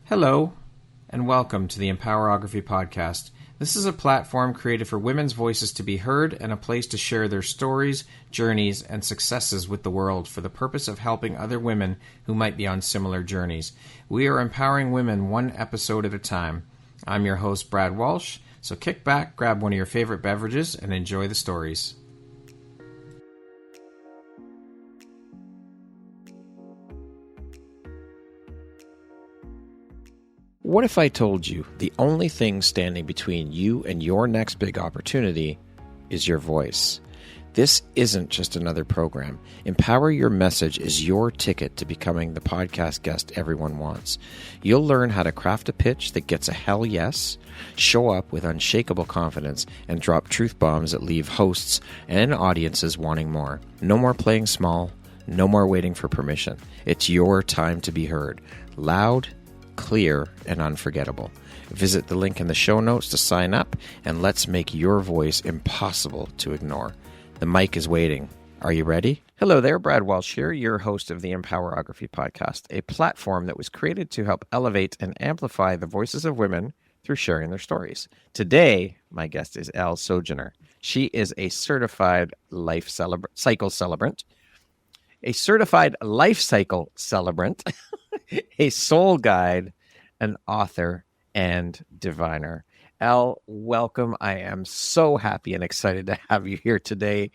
Hello, and welcome to the Empowerography Podcast. This is a platform created for women's voices to be heard and a place to share their stories, journeys, and successes with the world for the purpose of helping other women who might be on similar journeys. We are empowering women one episode at a time. I'm your host, Brad Walsh, so kick back, grab one of your favorite beverages, and enjoy the stories. What if I told you the only thing standing between you and your next big opportunity is your voice? This isn't just another program. Empower Your Message is your ticket to becoming the podcast guest everyone wants. You'll learn how to craft a pitch that gets a hell yes, show up with unshakable confidence, and drop truth bombs that leave hosts and audiences wanting more. No more playing small. No more waiting for permission. It's your time to be heard. Loud, clear, and unforgettable. Visit the link in the show notes to sign up, and let's make your voice impossible to ignore. The mic is waiting. Are you ready? Hello there, Brad Walsh here, your host of the Empowerography Podcast, a platform that was created to help elevate and amplify the voices of women through sharing their stories. Today, my guest is Elle Sojourner. She is a certified life cycle celebrant, a certified life cycle celebrant, a soul guide, an author, and diviner. Elle, welcome. I am so happy and excited to have you here today.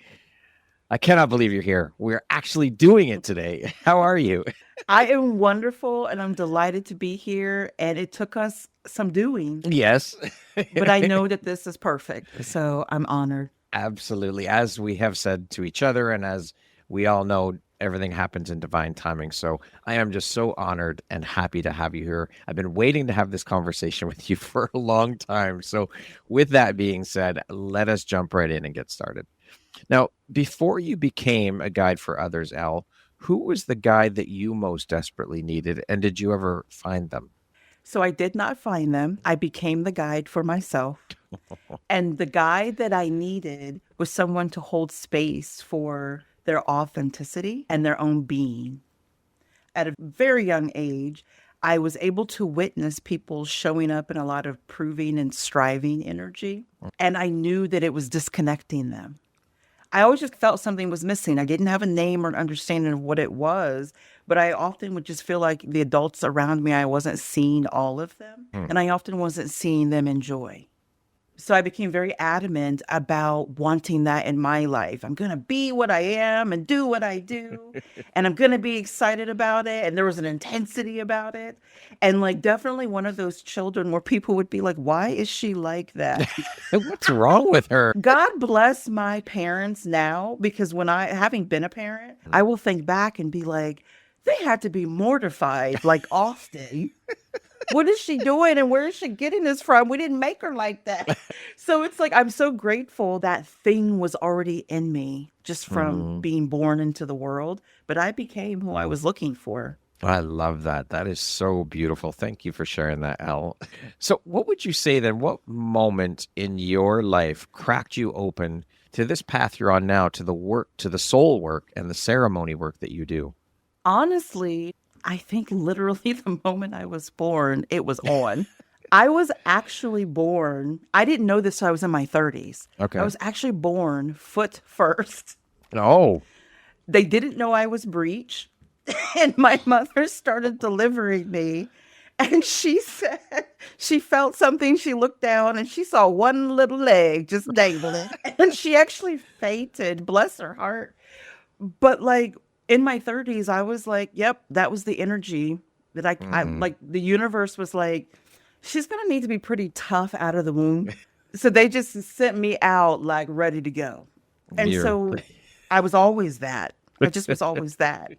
I cannot believe you're here. We're actually doing it today. How are you? I am wonderful, and I'm delighted to be here, and it took us some doing. Yes. But I know that this is perfect, so I'm honored. Absolutely. As we have said to each other, and as we all know, everything happens in divine timing. So I am just so honored and happy to have you here. I've been waiting to have this conversation with you for a long time. So with that being said, let us jump right in and get started. Now, before you became a guide for others, Elle, who was the guide that you most desperately needed? And did you ever find them? So I did not find them. I became the guide for myself. And the guide that I needed was someone to hold space for their authenticity and their own being. At a very young age, I was able to witness people showing up in a lot of proving and striving energy. And I knew that it was disconnecting them. I always just felt something was missing. I didn't have a name or an understanding of what it was, but I often would just feel like the adults around me, I wasn't seeing all of them. And I often wasn't seeing them in joy. So I became very adamant about wanting that in my life. I'm going to be what I am and do what I do. And I'm going to be excited about it. And there was an intensity about it. And like definitely one of those children where people would be like, why is she like that? What's wrong with her? God bless my parents now, because having been a parent, I will think back and be like, they had to be mortified like often. What is she doing and where is she getting this from? We didn't make her like that. So it's like, I'm so grateful that thing was already in me just from being born into the world. But I became who I was looking for. I love that. That is so beautiful. Thank you for sharing that, Elle. So what would you say then, what moment in your life cracked you open to this path you're on now, to the work, to the soul work and the ceremony work that you do? Honestly, I think literally the moment I was born, it was on. I was actually born. I didn't know this till I was in my 30s. Okay. I was actually born foot first. Oh. They didn't know I was breech. And my mother started delivering me. And she said she felt something. She looked down and she saw one little leg just dangling. And she actually fainted, bless her heart. But like, in my 30s, I was like, yep, that was the energy that I like. The universe was like, she's going to need to be pretty tough out of the womb. So they just sent me out like ready to go. And so I was always that. I just was always that.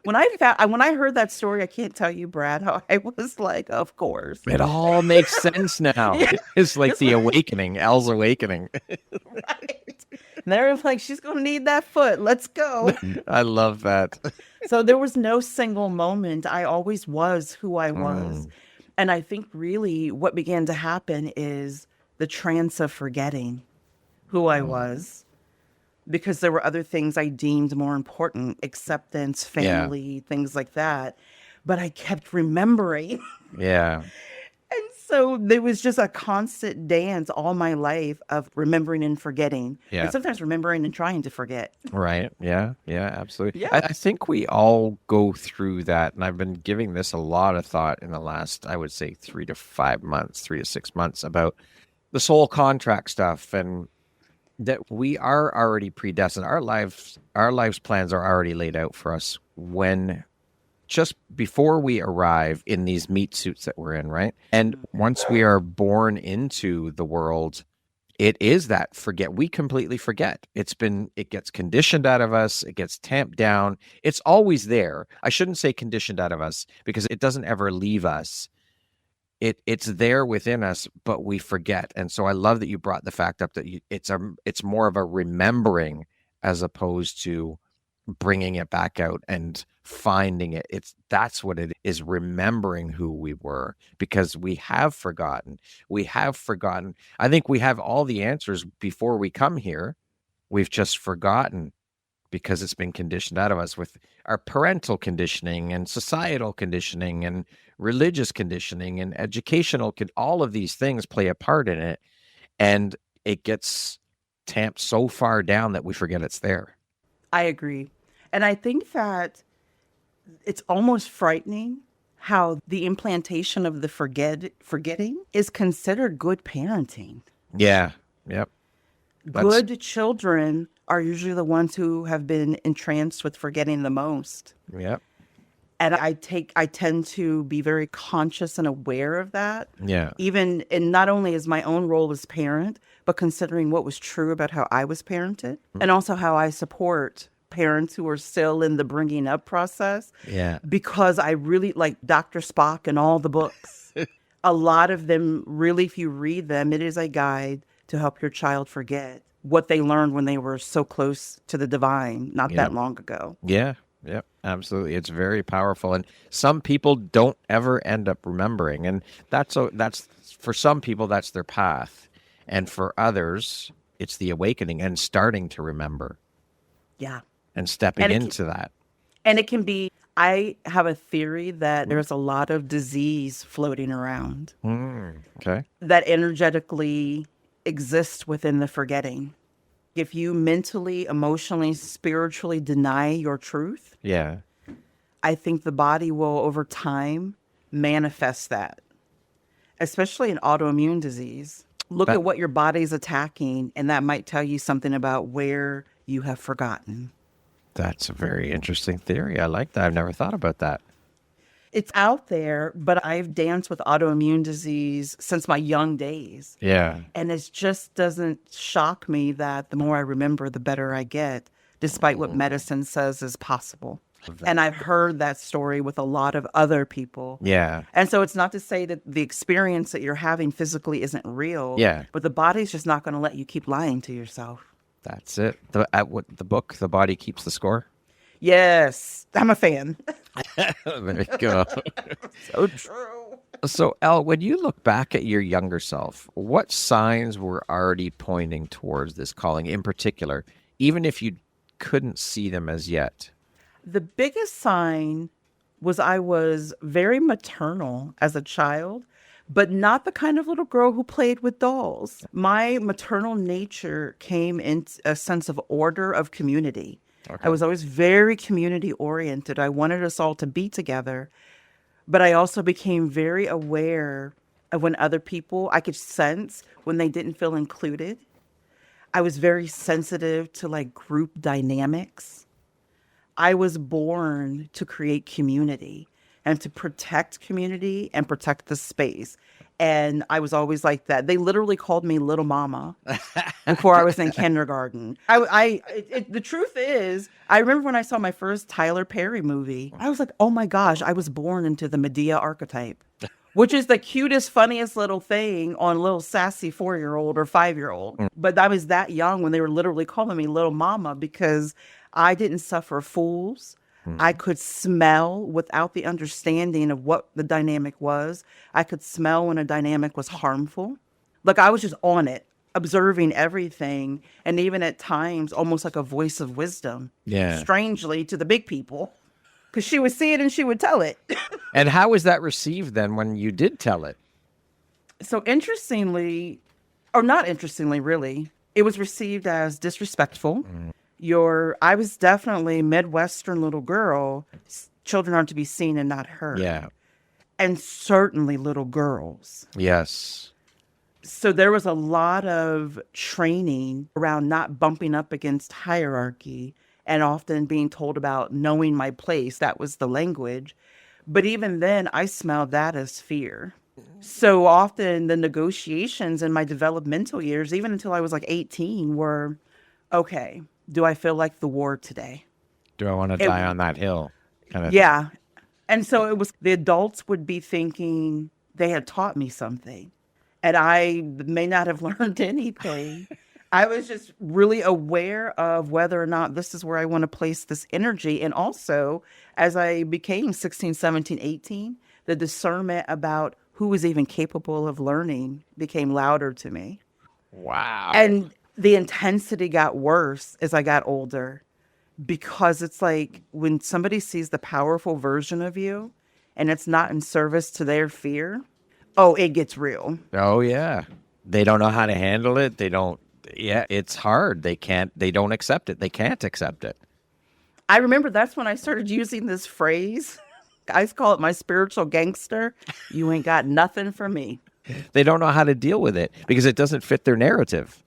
When I heard that story, I can't tell you, Brad, how I was like, of course. It all makes sense now. Yeah. It's like the awakening, Elle's awakening. Right. And they're like, she's going to need that foot. Let's go. I love that. So there was no single moment. I always was who I was. And I think really what began to happen is the trance of forgetting who I was, because there were other things I deemed more important, acceptance, family, things like that. but I kept remembering. Yeah. And so there was just a constant dance all my life of remembering and forgetting, Yeah. and sometimes remembering and trying to forget. Right. Yeah. Yeah. Absolutely. Yeah. I think we all go through that. And I've been giving this a lot of thought in the last, I would say, 3 to 5 months, 3 to 6 months about the soul contract stuff and that we are already predestined. Our lives plans are already laid out for us when just before we arrive in these meat suits that we're in, right? And once we are born into the world, it is that we completely forget. It gets conditioned out of us, it gets tamped down. It's always there. I shouldn't say conditioned out of us because it doesn't ever leave us. It's there within us, but we forget. And so I love that you brought the fact up that it's more of a remembering as opposed to bringing it back out and finding it. That's what it is, remembering who we were, because we have forgotten. I think we have all the answers before we come here. We've just forgotten because it's been conditioned out of us with our parental conditioning and societal conditioning and religious conditioning and all of these things play a part in it, and it gets tamped so far down that we forget it's there. I agree. And I think that it's almost frightening how the implantation of the forgetting is considered good parenting. Yeah. Yep. Good children are usually the ones who have been entranced with forgetting the most. Yep. And I tend to be very conscious and aware of that. Yeah. Even in not only as my own role as parent, but considering what was true about how I was parented and also how I support parents who are still in the bringing up process. Yeah. Because I really like Dr. Spock and all the books. A lot of them, really, if you read them, it is a guide to help your child forget what they learned when they were so close to the divine not that long ago. Yeah. Yep, absolutely. It's very powerful. And some people don't ever end up remembering. And that's for some people, that's their path. And for others, it's the awakening and starting to remember. Yeah. And stepping into that. And it can be, I have a theory that there's a lot of disease floating around. Okay. That energetically exists within the forgetting. If you mentally, emotionally, spiritually deny your truth, yeah, I think the body will over time manifest that, especially in autoimmune disease. Look at what your body's attacking, and that might tell you something about where you have forgotten. That's a very interesting theory. I like that. I've never thought about that. It's out there, but I've danced with autoimmune disease since my young days. Yeah. And it just doesn't shock me that the more I remember, the better I get, despite what medicine says is possible. And I've heard that story with a lot of other people. Yeah. And so it's not to say that the experience that you're having physically isn't real. Yeah. But the body's just not going to let you keep lying to yourself. That's it. The book, The Body Keeps the Score. Yes, I'm a fan. There you go. So true. So, Elle, when you look back at your younger self, what signs were already pointing towards this calling in particular, even if you couldn't see them as yet? The biggest sign was I was very maternal as a child, but not the kind of little girl who played with dolls. My maternal nature came in a sense of order, of community. Okay. I was always very community oriented. I wanted us all to be together, but I also became very aware of when other people, I could sense when they didn't feel included. I was very sensitive to like group dynamics. I was born to create community and to protect community and protect the space. And I was always like that. They literally called me Little Mama before I was in kindergarten. The truth is, I remember when I saw my first Tyler Perry movie, I was like, oh my gosh, I was born into the Medea archetype, which is the cutest, funniest little thing on a little sassy 4-year-old or 5-year-old. But I was that young when they were literally calling me Little Mama because I didn't suffer fools. I could smell without the understanding of what the dynamic was. I could smell when a dynamic was harmful. Like I was just on it, observing everything. And even at times, almost like a voice of wisdom. Yeah. Strangely to the big people. because she would see it and she would tell it. And how was that received then when you did tell it? So interestingly, or not interestingly, really, it was received as disrespectful. I was definitely Midwestern little girl. Children are to be seen and not heard. Yeah. And certainly little girls. Yes. So there was a lot of training around not bumping up against hierarchy and often being told about knowing my place. That was the language. But even then, I smelled that as fear. So often the negotiations in my developmental years, even until I was like 18, were, okay, do I feel like the war today? Do I want to die on that hill? Kind of. Yeah. And so it was, the adults would be thinking they had taught me something. And I may not have learned anything. I was just really aware of whether or not this is where I want to place this energy. And also, as I became 16, 17, 18, the discernment about who was even capable of learning became louder to me. Wow. And the intensity got worse as I got older, because it's like when somebody sees the powerful version of you and it's not in service to their fear, oh, it gets real. Oh, yeah. They don't know how to handle it. It's hard. They don't accept it. They can't accept it. I remember that's when I started using this phrase. I call it my spiritual gangster. You ain't got nothing for me. They don't know how to deal with it because it doesn't fit their narrative.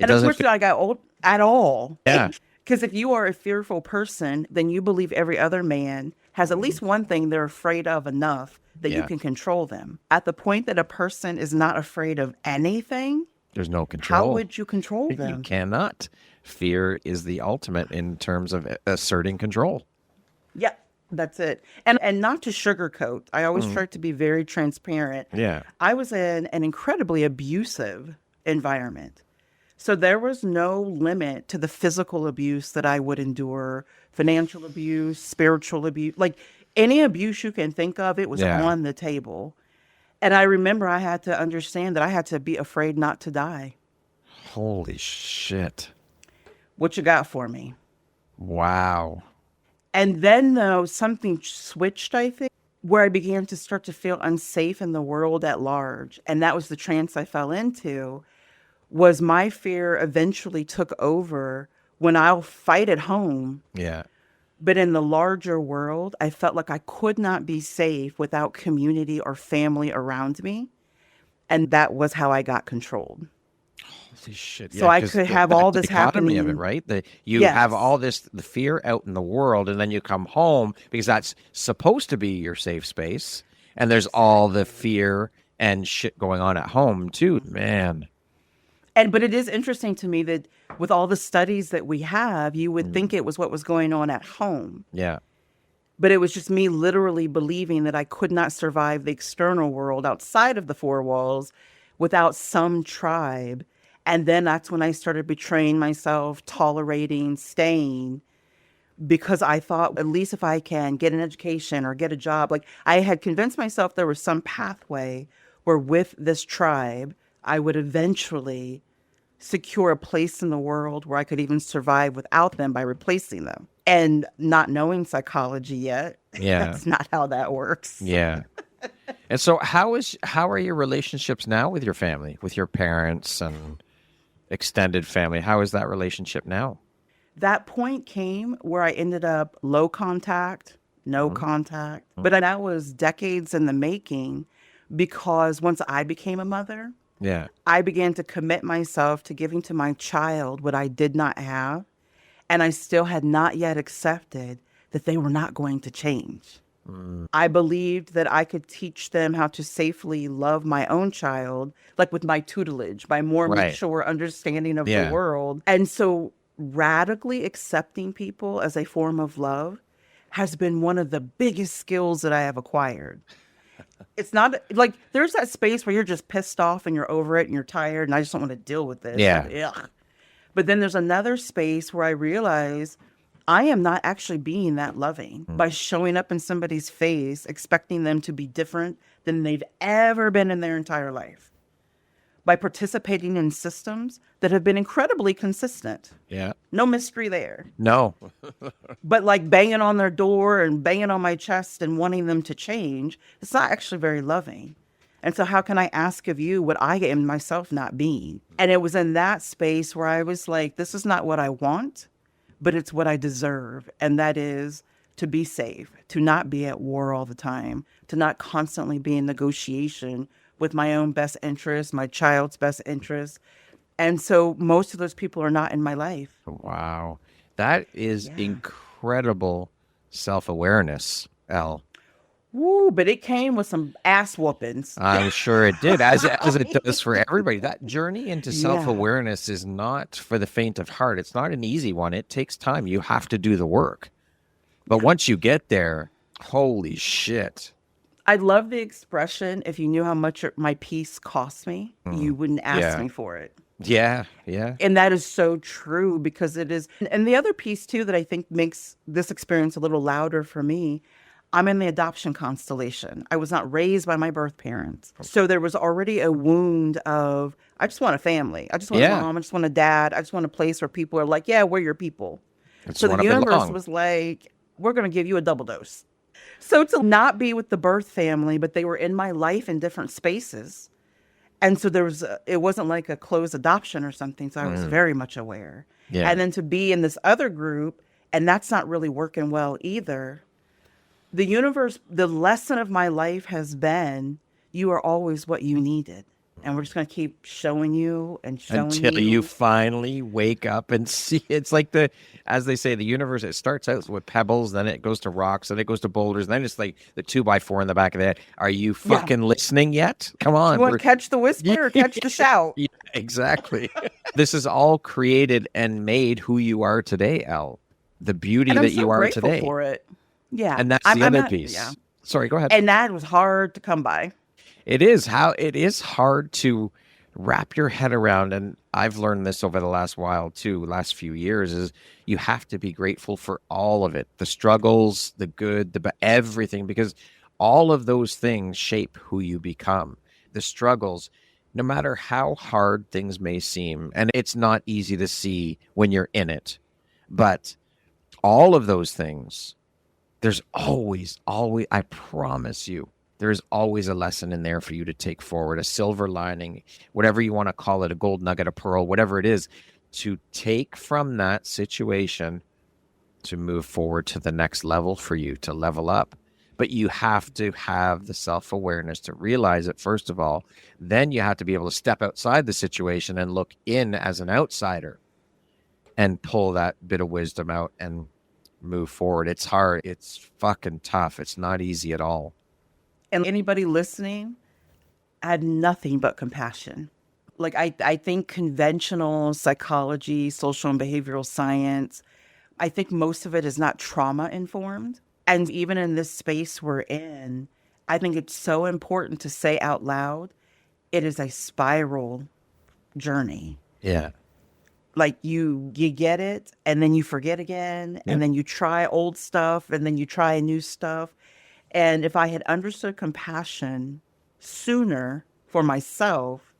And unfortunately, I got old at all. Yeah. Because if you are a fearful person, then you believe every other man has at least one thing they're afraid of enough that you can control them. At the point that a person is not afraid of anything, there's no control. How would you control them? You cannot. Fear is the ultimate in terms of asserting control. Yeah, that's it. And not to sugarcoat. I always try to be very transparent. Yeah. I was in an incredibly abusive environment. So there was no limit to the physical abuse that I would endure, financial abuse, spiritual abuse, like any abuse you can think of, it was on the table. And I remember I had to understand that I had to be afraid not to die. Holy shit. What you got for me? Wow. And then, though, something switched, I think, where I began to start to feel unsafe in the world at large. And that was the trance I fell into, was my fear eventually took over when I'll fight at home. Yeah. But in the larger world, I felt like I could not be safe without community or family around me. And that was how I got controlled. Holy shit. So I could have all this happening. Of it, right? You have all the fear out in the world, and then you come home because that's supposed to be your safe space. And there's all the fear and shit going on at home too, man. But it is interesting to me that with all the studies that we have, you would think it was what was going on at home. Yeah. But it was just me literally believing that I could not survive the external world outside of the four walls without some tribe. And then that's when I started betraying myself, tolerating, staying, because I thought, at least if I can get an education or get a job, like I had convinced myself there was some pathway where with this tribe, I would eventually secure a place in the world where I could even survive without them by replacing them. And not knowing psychology yet, that's not how that works. Yeah. And so how are your relationships now with your family, with your parents and extended family? How is that relationship now? That point came where I ended up low contact, no contact. But that was decades in the making, because once I became a mother, I began to commit myself to giving to my child what I did not have. And I still had not yet accepted that they were not going to change. I believed that I could teach them how to safely love my own child, like with my tutelage, my more mature understanding of the world. And so radically accepting people as a form of love has been one of the biggest skills that I have acquired. It's not like there's that space where you're just pissed off and you're over it and you're tired and I just don't want to deal with this. Yeah. Ugh. But then there's another space where I realize I am not actually being that loving by showing up in somebody's face, expecting them to be different than they've ever been in their entire life. by participating in systems that have been incredibly consistent. Yeah. No mystery there. No. But like banging on their door and banging on my chest and wanting them to change, it's not actually very loving. And so how can I ask of you what I am myself not being? And it was in that space where I was like, this is not what I want, but it's what I deserve. And that is to be safe, to not be at war all the time, to not constantly be in negotiation with my own best interest, my child's best interest. And so most of those people are not in my life. Wow. That is incredible self-awareness, Elle. Woo, but it came with some ass whoopings. I'm sure it did, as it does for everybody. That journey into self-awareness is not for the faint of heart. It's not an easy one. It takes time. You have to do the work. But once you get there, holy shit. I love the expression, if you knew how much my peace cost me, you wouldn't ask me for it. Yeah, yeah. And that is so true because it is. And the other piece, too, that I think makes this experience a little louder for me, I'm in the adoption constellation. I was not raised by my birth parents. So there was already a wound of, I just want a family. I just want a mom. I just want a dad. I just want a place where people are like, yeah, we're your people. So the universe was like, we're going to give you a double dose. So to not be with the birth family, but they were in my life in different spaces. And so it wasn't like a closed adoption or something. So I was very much aware. Yeah. And then to be in this other group, and that's not really working well either. The universe, the lesson of my life has been, you are always what you needed. And we're just going to keep showing you and showing you. Until you finally wake up and see. It's like as they say, the universe, it starts out with pebbles, then it goes to rocks, then it goes to boulders, and then it's like the 2x4 in the back of the head. Are you fucking listening yet? Come on. You want to catch the whisper or catch the shout? Yeah, exactly. This is all created and made who you are today, Elle. The beauty that you are today. I'm grateful for it. Yeah. And that's the other piece. Yeah. Sorry, go ahead. And that was hard to come by. It is hard to wrap your head around. And I've learned this over the last few years, is you have to be grateful for all of it. The struggles, the good, everything, because all of those things shape who you become. The struggles, no matter how hard things may seem, and it's not easy to see when you're in it, but all of those things, there's always, I promise you, there's always a lesson in there for you to take forward, a silver lining, whatever you want to call it, a gold nugget, a pearl, whatever it is, to take from that situation to move forward to the next level for you, to level up. But you have to have the self-awareness to realize it, first of all. Then you have to be able to step outside the situation and look in as an outsider and pull that bit of wisdom out and move forward. It's hard. It's fucking tough. It's not easy at all. And anybody listening, I had nothing but compassion. Like I think conventional psychology, social and behavioral science, I think most of it is not trauma informed. And even in this space we're in, I think it's so important to say out loud, it is a spiral journey. Yeah. Like you get it and then you forget again and then you try old stuff and then you try new stuff. And if I had understood compassion sooner for myself,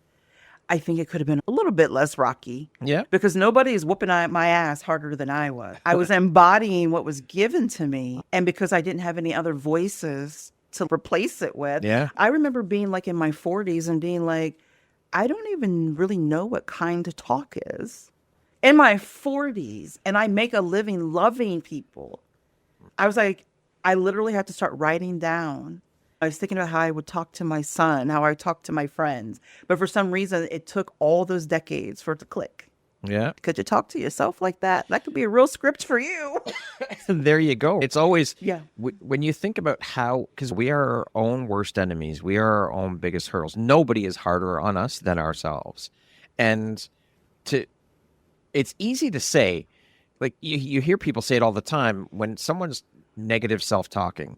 I think it could have been a little bit less rocky. Yeah. Because nobody is whooping my ass harder than I was. I was embodying what was given to me. And because I didn't have any other voices to replace it with, I remember being like in my 40s and being like, I don't even really know what kind to talk is. In my 40s, and I make a living loving people. I was like, I literally had to start writing down. I was thinking about how I would talk to my son, how I talk to my friends. But for some reason, it took all those decades for it to click. Yeah. Could you talk to yourself like that? That could be a real script for you. There you go. It's always, when you think about how, because we are our own worst enemies. We are our own biggest hurdles. Nobody is harder on us than ourselves. And it's easy to say, like you hear people say it all the time when someone's negative self-talking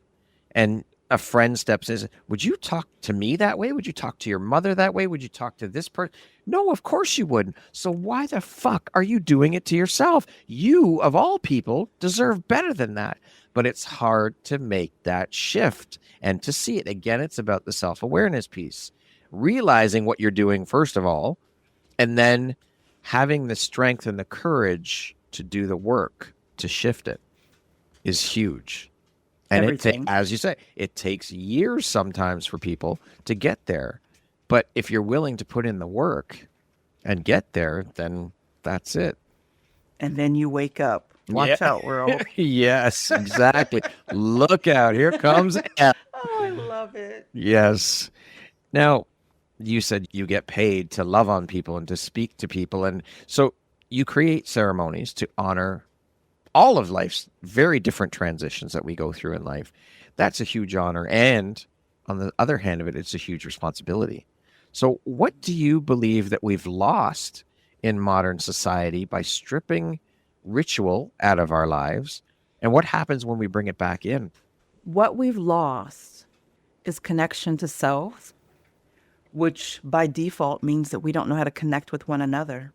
and a friend steps in, would you talk to me that way? Would you talk to your mother that way? Would you talk to this person? No, of course you wouldn't. So why the fuck are you doing it to yourself? You, of all people, deserve better than that. But it's hard to make that shift and to see it. Again, it's about the self-awareness piece. realizing what you're doing, first of all, and then having the strength and the courage to do the work to shift it is huge. And Everything. as you say, it takes years sometimes for people to get there. But if you're willing to put in the work and get there, then that's it. And then you wake up. Watch out, world. Yes, exactly. Look out. Here comes Elle. Oh, I love it. Yes. Now, you said you get paid to love on people and to speak to people. And so you create ceremonies to honor all of life's very different transitions that we go through in life. That's a huge honor. And on the other hand of it, it's a huge responsibility. So what do you believe that we've lost in modern society by stripping ritual out of our lives? And what happens when we bring it back in? What we've lost is connection to self, which by default means that we don't know how to connect with one another.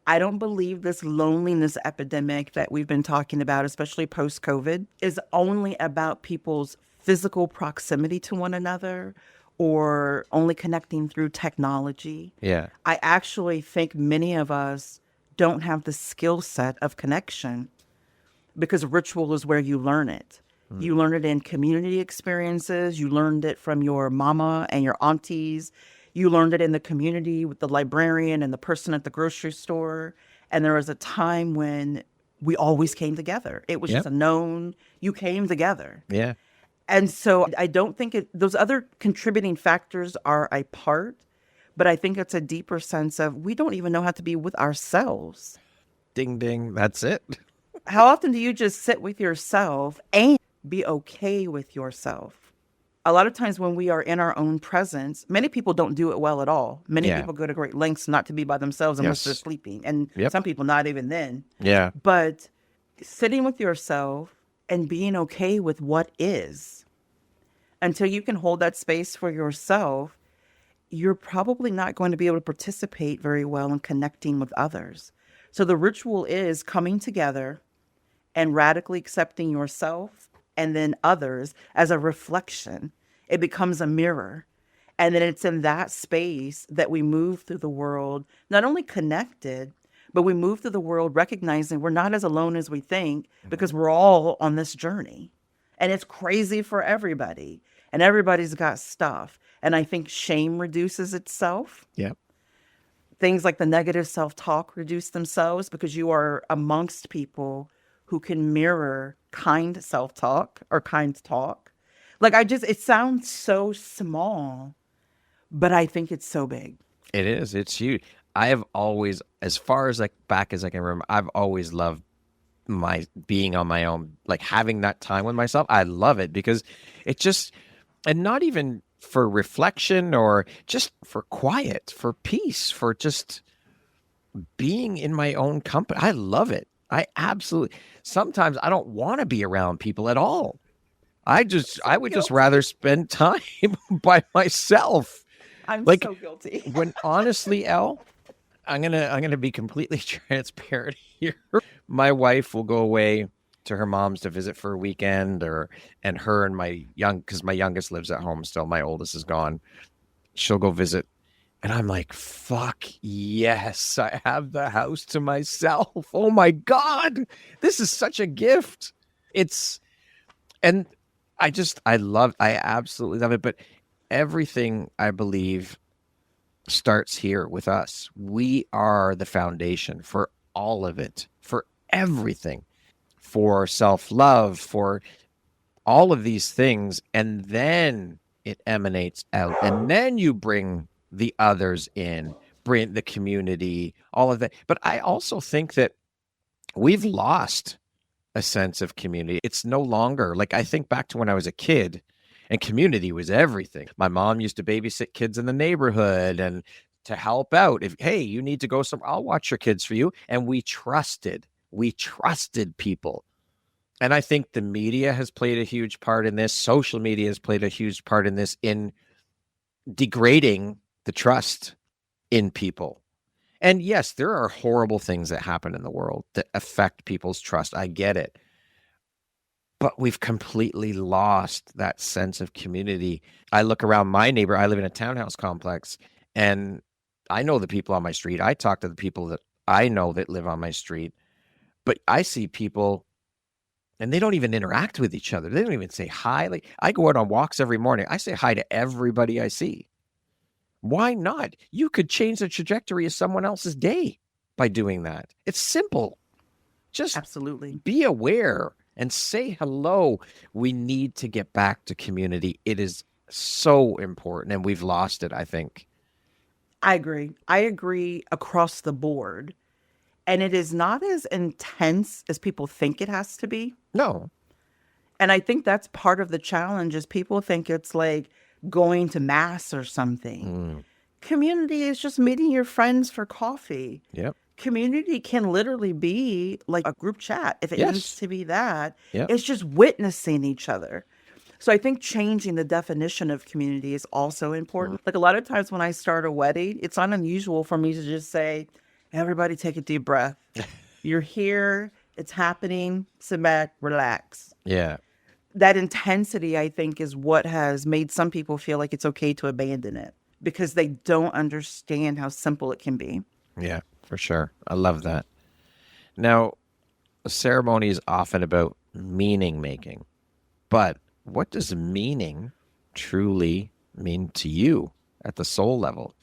I don't believe this loneliness epidemic that we've been talking about, especially post-COVID, is only about people's physical proximity to one another or only connecting through technology. Yeah. I actually think many of us don't have the skill set of connection because ritual is where you learn it. You learn it in community experiences. You learned it from your mama and your aunties. You learned it in the community with the librarian and the person at the grocery store. And there was a time when we always came together. It was just a known, you came together. Yeah. And so I don't think those other contributing factors are a part, but I think it's a deeper sense of we don't even know how to be with ourselves. Ding, ding. That's it. How often do you just sit with yourself and be okay with yourself? A lot of times when we are in our own presence, many people don't do it well at all. Many people go to great lengths not to be by themselves unless they're sleeping. And some people not even then. Yeah. But sitting with yourself and being okay with what is, until you can hold that space for yourself, you're probably not going to be able to participate very well in connecting with others. So the ritual is coming together and radically accepting yourself and then others as a reflection. It becomes a mirror. And then it's in that space that we move through the world, not only connected, but we move through the world recognizing we're not as alone as we think because we're all on this journey. And it's crazy for everybody. And everybody's got stuff. And I think shame reduces itself. Yeah. Things like the negative self-talk reduce themselves because you are amongst people who can mirror kind self-talk or kind talk. Like it sounds so small, but I think it's so big. It is. It's huge. I have always, as far as back as I can remember, I've always loved my being on my own, like having that time with myself. I love it because it just, and not even for reflection or just for quiet, for peace, for just being in my own company. I love it. I absolutely, sometimes I don't want to be around people at all. I would just rather spend time by myself. I'm so guilty. When honestly, Elle, I'm gonna be completely transparent here. My wife will go away to her mom's to visit for a weekend, and her and because my youngest lives at home still. My oldest is gone. She'll go visit. And I'm like, fuck yes, I have the house to myself. Oh my God, this is such a gift. And I absolutely love it. But everything, I believe, starts here with us. We are the foundation for all of it, for everything, for self-love, for all of these things. And then it emanates out. And then you bring the others in, bring the community, all of that. But I also think that we've lost a sense of community. It's no longer like, I think back to when I was a kid and community was everything. My mom used to babysit kids in the neighborhood and to help out. Hey, you need to go somewhere, I'll watch your kids for you. And we trusted people. And I think the media has played a huge part in this. Social media has played a huge part in this, in degrading the trust in people. And yes, there are horrible things that happen in the world that affect people's trust. I get it. but we've completely lost that sense of community. I look around my neighbor. I live in a townhouse complex, and I know the people on my street. I talk to the people that I know that live on my street, but I see people and they don't even interact with each other. They don't even say hi. Like, I go out on walks every morning. I say hi to everybody I see. Why not? You could change the trajectory of someone else's day by doing that. It's simple. Just Absolutely. be aware and say hello. We need to get back to community. It is so important, and we've lost it, I think. I agree. I agree across the board. And it is not as intense as people think it has to be. No. And I think that's part of the challenge is people think it's like going to mass or something. Community is just meeting your friends for coffee. Yep. Community can literally be like a group chat if it Yes. needs to be that. Yep. It's just witnessing each other. So I think changing the definition of community is also important. Like a lot of times when I start a wedding, it's not unusual for me to just say, everybody take a deep breath. You're here. It's happening. Sit back, relax. Yeah. That intensity, I think, is what has made some people feel like it's okay to abandon it because they don't understand how simple it can be. Yeah, for sure. I love that. Now, a ceremony is often about meaning making, but what does meaning truly mean to you at the soul level?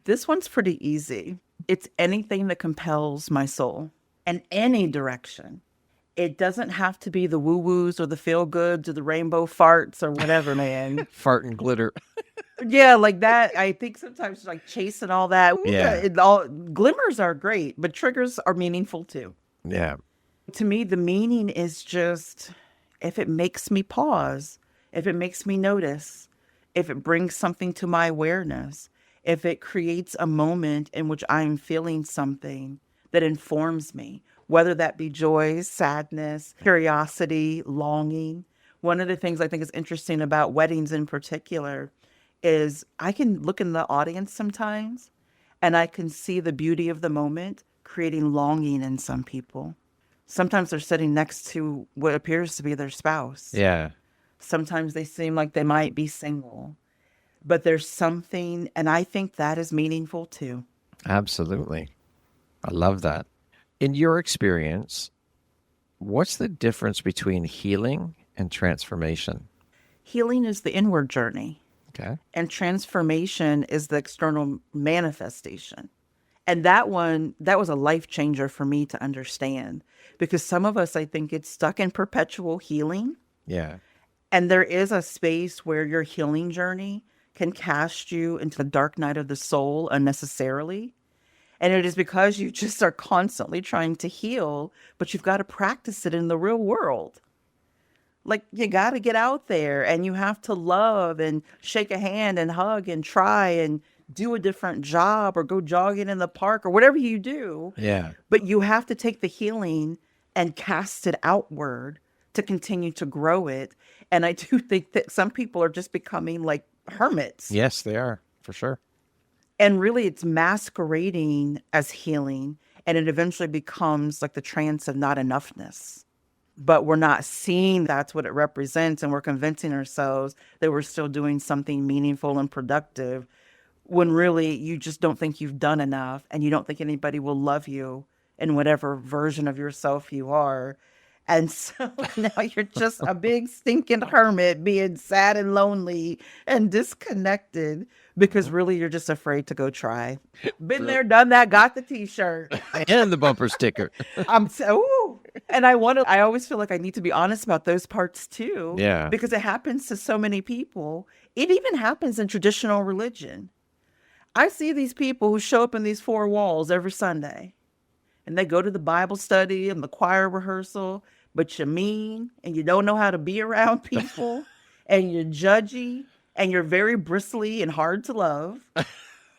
This one's pretty easy. It's anything that compels my soul in any direction. It doesn't have to be the woo-woos or the feel-goods or the rainbow farts or whatever, man. Fart and glitter. Yeah, like that. I think sometimes like chasing all that. Yeah. Glimmers are great, but triggers are meaningful too. Yeah. To me, the meaning is just if it makes me pause, if it makes me notice, if it brings something to my awareness, if it creates a moment in which I'm feeling something that informs me, whether that be joy, sadness, curiosity, longing. One of the things I think is interesting about weddings in particular is I can look in the audience sometimes and I can see the beauty of the moment creating longing in some people. Sometimes they're sitting next to what appears to be their spouse. Yeah. Sometimes they seem like they might be single, but there's something, and I think that is meaningful too. Absolutely. I love that. In your experience, what's the difference between healing and transformation? Healing is the inward journey. Okay. And transformation is the external manifestation. And that was a life changer for me to understand because some of us, I think, get stuck in perpetual healing. Yeah. And there is a space where your healing journey can cast you into the dark night of the soul unnecessarily. And it is because you just are constantly trying to heal, but you've got to practice it in the real world. Like you got to get out there and you have to love and shake a hand and hug and try and do a different job or go jogging in the park or whatever you do. Yeah. But you have to take the healing and cast it outward to continue to grow it. And I do think that some people are just becoming like hermits. Yes, they are, for sure. And really it's masquerading as healing. And it eventually becomes like the trance of not enoughness. But we're not seeing that's what it represents. And we're convincing ourselves that we're still doing something meaningful and productive when really you just don't think you've done enough and you don't think anybody will love you in whatever version of yourself you are. And so now you're just a big stinking hermit being sad and lonely and disconnected because really you're just afraid to go try. Been there, done that, got the t-shirt. And the bumper sticker. And I always feel like I need to be honest about those parts too. Yeah. Because it happens to so many people. It even happens in traditional religion. I see these people who show up in these four walls every Sunday. And they go to the Bible study and the choir rehearsal, but you're mean and you don't know how to be around people and you're judgy and you're very bristly and hard to love.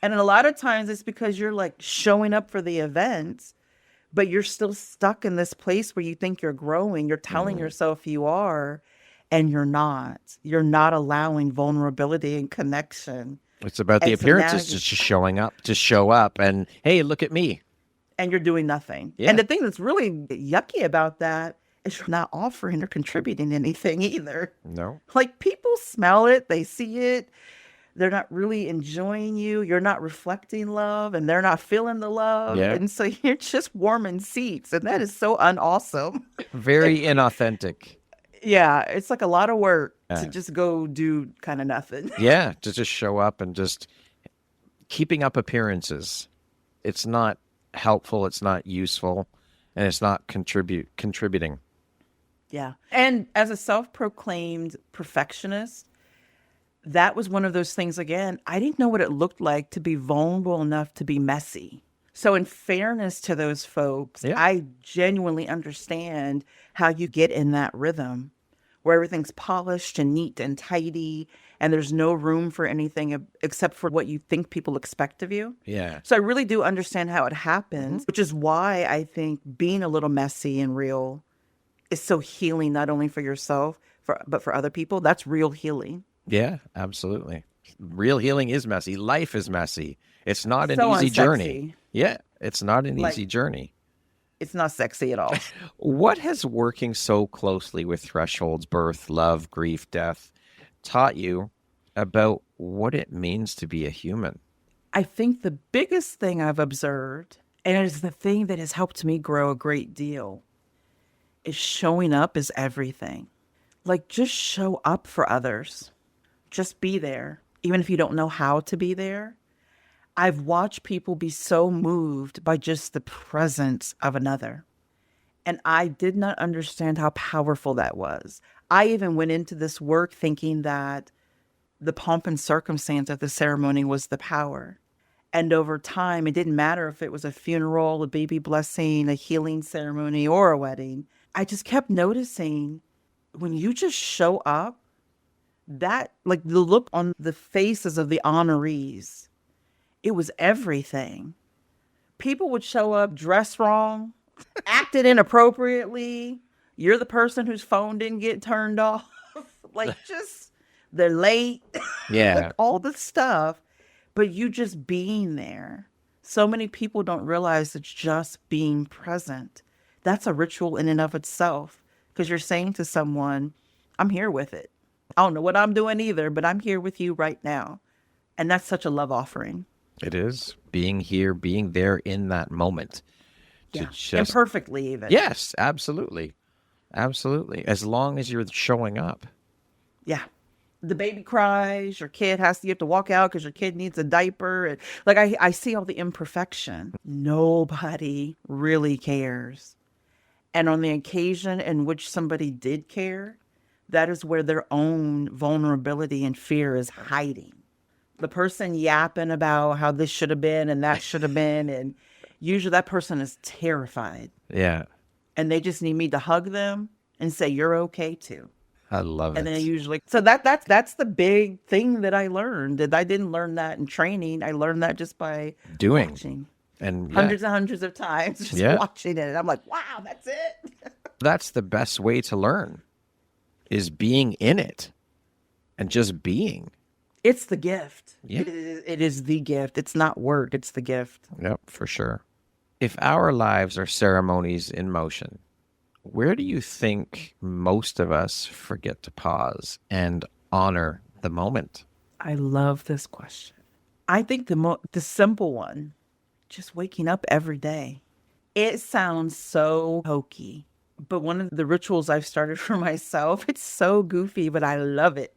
And a lot of times it's because you're like showing up for the events, but you're still stuck in this place where you think you're growing. You're telling yourself you are, and you're not. You're not allowing vulnerability and connection. It's about the And so appearances, now just showing up, just show up and, hey, look at me. And you're doing nothing. Yeah. And the thing that's really yucky about that It's not offering or contributing anything either. No. Like people smell it, they see it. They're not really enjoying you. You're not reflecting love and they're not feeling the love. Yeah. And so you're just warming seats. And that is so unawesome. Very inauthentic. Yeah, it's like a lot of work to Yeah. just go do kind of nothing. Yeah, to just show up and just keeping up appearances. It's not helpful, it's not useful, and it's not contributing. Yeah. And as a self-proclaimed perfectionist, that was one of those things again. I didn't know what it looked like to be vulnerable enough to be messy. So in fairness to those folks, Yeah. I genuinely understand how you get in that rhythm where everything's polished and neat and tidy and there's no room for anything except for what you think people expect of you. Yeah. So I really do understand how it happens, which is why I think being a little messy and real is so healing, not only for yourself, but for other people. That's real healing. Yeah, absolutely. Real healing is messy. Life is messy. It's not an So easy journey. unsexy. Yeah, it's not an Like- easy journey. It's not sexy at all. What has working so closely with thresholds, birth, love, grief, death taught you about what it means to be a human? I think the biggest thing I've observed, and it is the thing that has helped me grow a great deal, is showing up is everything. Like, just show up for others. Just be there, even if you don't know how to be there. I've watched people be so moved by just the presence of another. And I did not understand how powerful that was. I even went into this work thinking that the pomp and circumstance of the ceremony was the power. And over time, it didn't matter if it was a funeral, a baby blessing, a healing ceremony, or a wedding. I just kept noticing when you just show up, that, like the look on the faces of the honorees, it was everything. People would show up dressed wrong, acted inappropriately. You're the person whose phone didn't get turned off. Like, just, they're late. Yeah. Like, all the stuff. But you just being there. So many people don't realize it's just being present. That's a ritual in and of itself. Because you're saying to someone, I'm here with it. I don't know what I'm doing either, but I'm here with you right now. And that's such a love offering. It is being here, being there in that moment. To Yeah. just- Imperfectly even. Yes, absolutely. Absolutely. As long as you're showing up. Yeah. The baby cries, your kid you have to walk out because your kid needs a diaper. And like, I see all the imperfection. Nobody really cares. And on the occasion in which somebody did care, that is where their own vulnerability and fear is hiding. The person yapping about how this should have been and that should have been. And usually that person is terrified. Yeah. And they just need me to hug them and say, you're okay too. I love And it. then usually, so that's the big thing that I learned. That I didn't learn that in training. I learned that just by Doing. watching And yeah, hundreds and hundreds of times, just Yeah. watching it. And I'm like, wow, that's it. that's the best way to learn is being in it and just being. It's the gift. Yeah. It is the gift. It's not work. It's the gift. Yep, for sure. If our lives are ceremonies in motion, where do you think most of us forget to pause and honor the moment? I love this question. I think the simple one, just waking up every day. It sounds so hokey, but one of the rituals I've started for myself, it's so goofy, but I love it.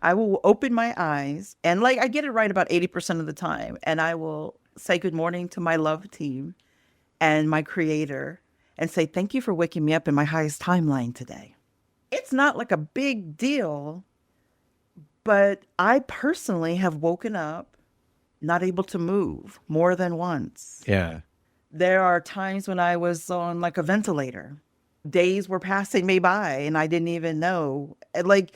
I will open my eyes and like I get it right about 80% of the time. And I will say good morning to my love team and my creator and say, thank you for waking me up in my highest timeline today. It's not like a big deal, but I personally have woken up not able to move more than once. Yeah. There are times when I was on like a ventilator. Days were passing me by and I didn't even know. And, like,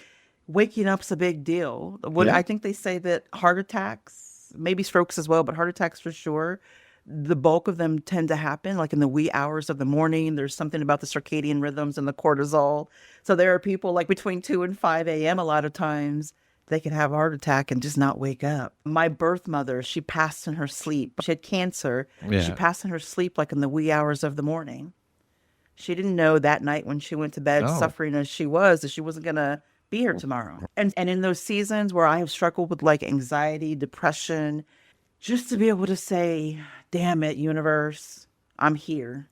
waking up's a big deal. Yeah. I think they say that heart attacks, maybe strokes as well, but heart attacks for sure, the bulk of them tend to happen like in the wee hours of the morning. There's something about the circadian rhythms and the cortisol. So there are people like between 2 and 5 a.m. a lot of times they could have a heart attack and just not wake up. My birth mother, she passed in her sleep. She had cancer. Yeah. She passed in her sleep like in the wee hours of the morning. She didn't know that night when she went to bed, Oh, suffering as she was, that she wasn't going to be here tomorrow. And in those seasons where I have struggled with like anxiety, depression, just to be able to say, damn it, universe, I'm here.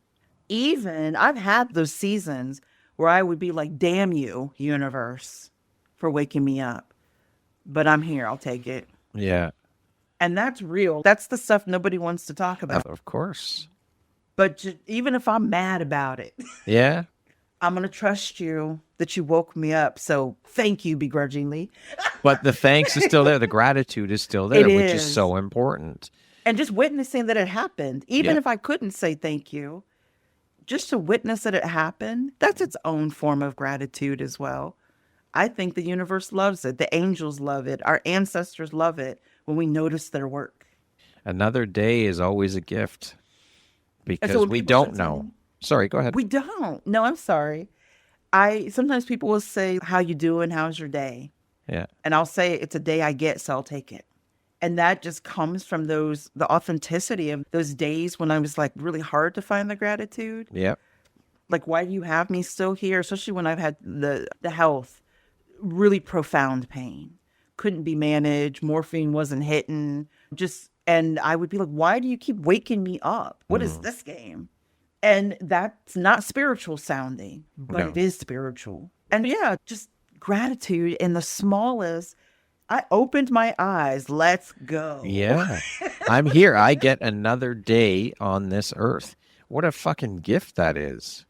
Even I've had those seasons where I would be like, damn you, universe, for waking me up. But I'm here. I'll take it. yeah, And that's real. That's the stuff nobody wants to talk about. of course. But even if I'm mad about it, Yeah. I'm going to trust you that you woke me up. So thank you begrudgingly. But the thanks is still there. The gratitude is still there, It which is is. so important. And just witnessing that it happened, even Yeah. if I couldn't say thank you, just to witness that it happened, that's its own form of gratitude as well. I think the universe loves it. The angels love it. Our ancestors love it when we notice their work. Another day is always a gift And because so when we people don't start saying, know. Sorry, go ahead. we don't. No, I'm sorry. I sometimes people will say, how you doing? How's your day? Yeah. And I'll say it's a day I get, so I'll take it. And that just comes from the authenticity of those days when I was like really hard to find the gratitude. Yep. Like, why do you have me still here? Especially when I've had the health, really profound pain. Couldn't be managed. Morphine wasn't hitting. And I would be like, why do you keep waking me up? What is this game? And that's not spiritual sounding, but No. it is spiritual. And yeah, just gratitude in the smallest. I opened my eyes. Let's go. Yeah. I'm here. I get another day on this earth. What a fucking gift that is.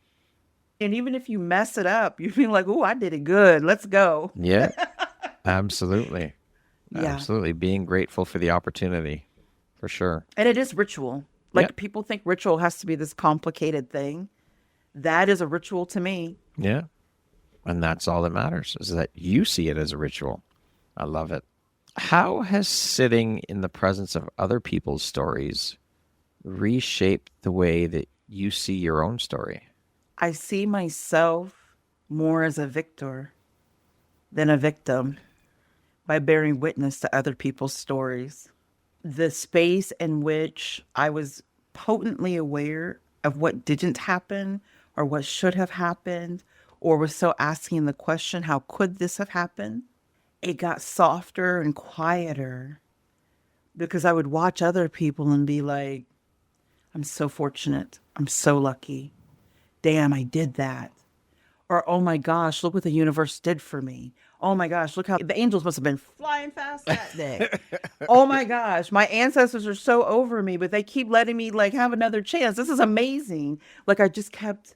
And even if you mess it up, you feel like, oh, I did it good. Let's go. Yeah. Absolutely. Yeah. Absolutely. Being grateful for the opportunity. For sure. And it is ritual. Like Yeah. people think ritual has to be this complicated thing. That is a ritual to me. Yeah. And that's all that matters, is that you see it as a ritual. I love it. How has sitting in the presence of other people's stories reshaped the way that you see your own story? I see myself more as a victor than a victim by bearing witness to other people's stories. The space in which I was potently aware of what didn't happen or what should have happened, or was so asking the question, how could this have happened? It got softer and quieter because I would watch other people and be like, I'm so fortunate. I'm so lucky. Damn, I did that. Or, oh my gosh, look what the universe did for me. Oh my gosh, look how the angels must have been flying fast that day. Oh my gosh, my ancestors are so over me, but they keep letting me like have another chance. This is amazing. Like I just kept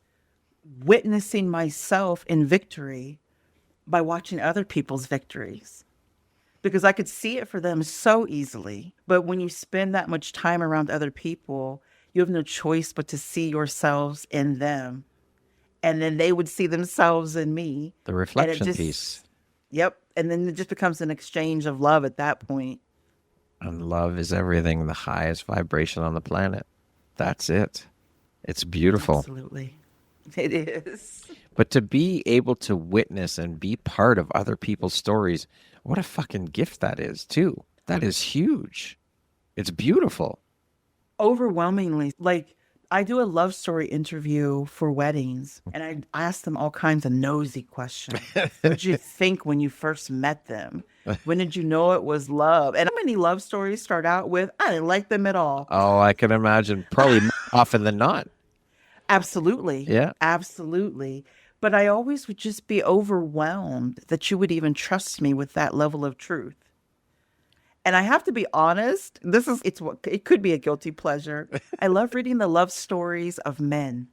witnessing myself in victory by watching other people's victories because I could see it for them so easily. But when you spend that much time around other people, you have no choice but to see yourselves in them. And then they would see themselves in me. The reflection piece. Yep. And then it just becomes an exchange of love at that point. And love is everything, the highest vibration on the planet. That's it. It's beautiful. Absolutely. It is. But to be able to witness and be part of other people's stories, what a fucking gift that is, too. That is huge. It's beautiful. Overwhelmingly. Like, I do a love story interview for weddings, and I ask them all kinds of nosy questions. What did you think when you first met them? When did you know it was love? And how many love stories start out with, I didn't like them at all? Oh, I can imagine. Probably often than not. Absolutely. Yeah. Absolutely. But I always would just be overwhelmed that you would even trust me with that level of truth. And I have to be honest, it could be a guilty pleasure. I love reading the love stories of men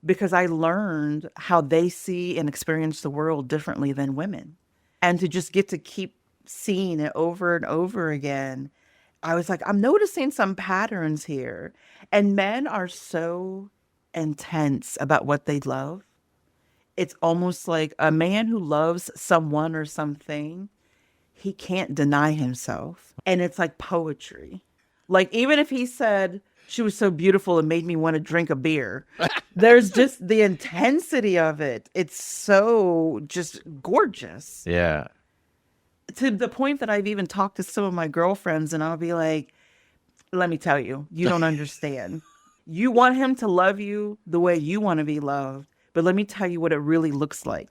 because I learned how they see and experience the world differently than women. And to just get to keep seeing it over and over again, I was like, I'm noticing some patterns here. And men are so intense about what they love. It's almost like a man who loves someone or something, he can't deny himself. And it's like poetry. Like, even if he said she was so beautiful it made me want to drink a beer, there's just the intensity of it. It's so just gorgeous. Yeah. To the point that I've even talked to some of my girlfriends and I'll be like, let me tell you, you don't understand. You want him to love you the way you want to be loved. But let me tell you what it really looks like.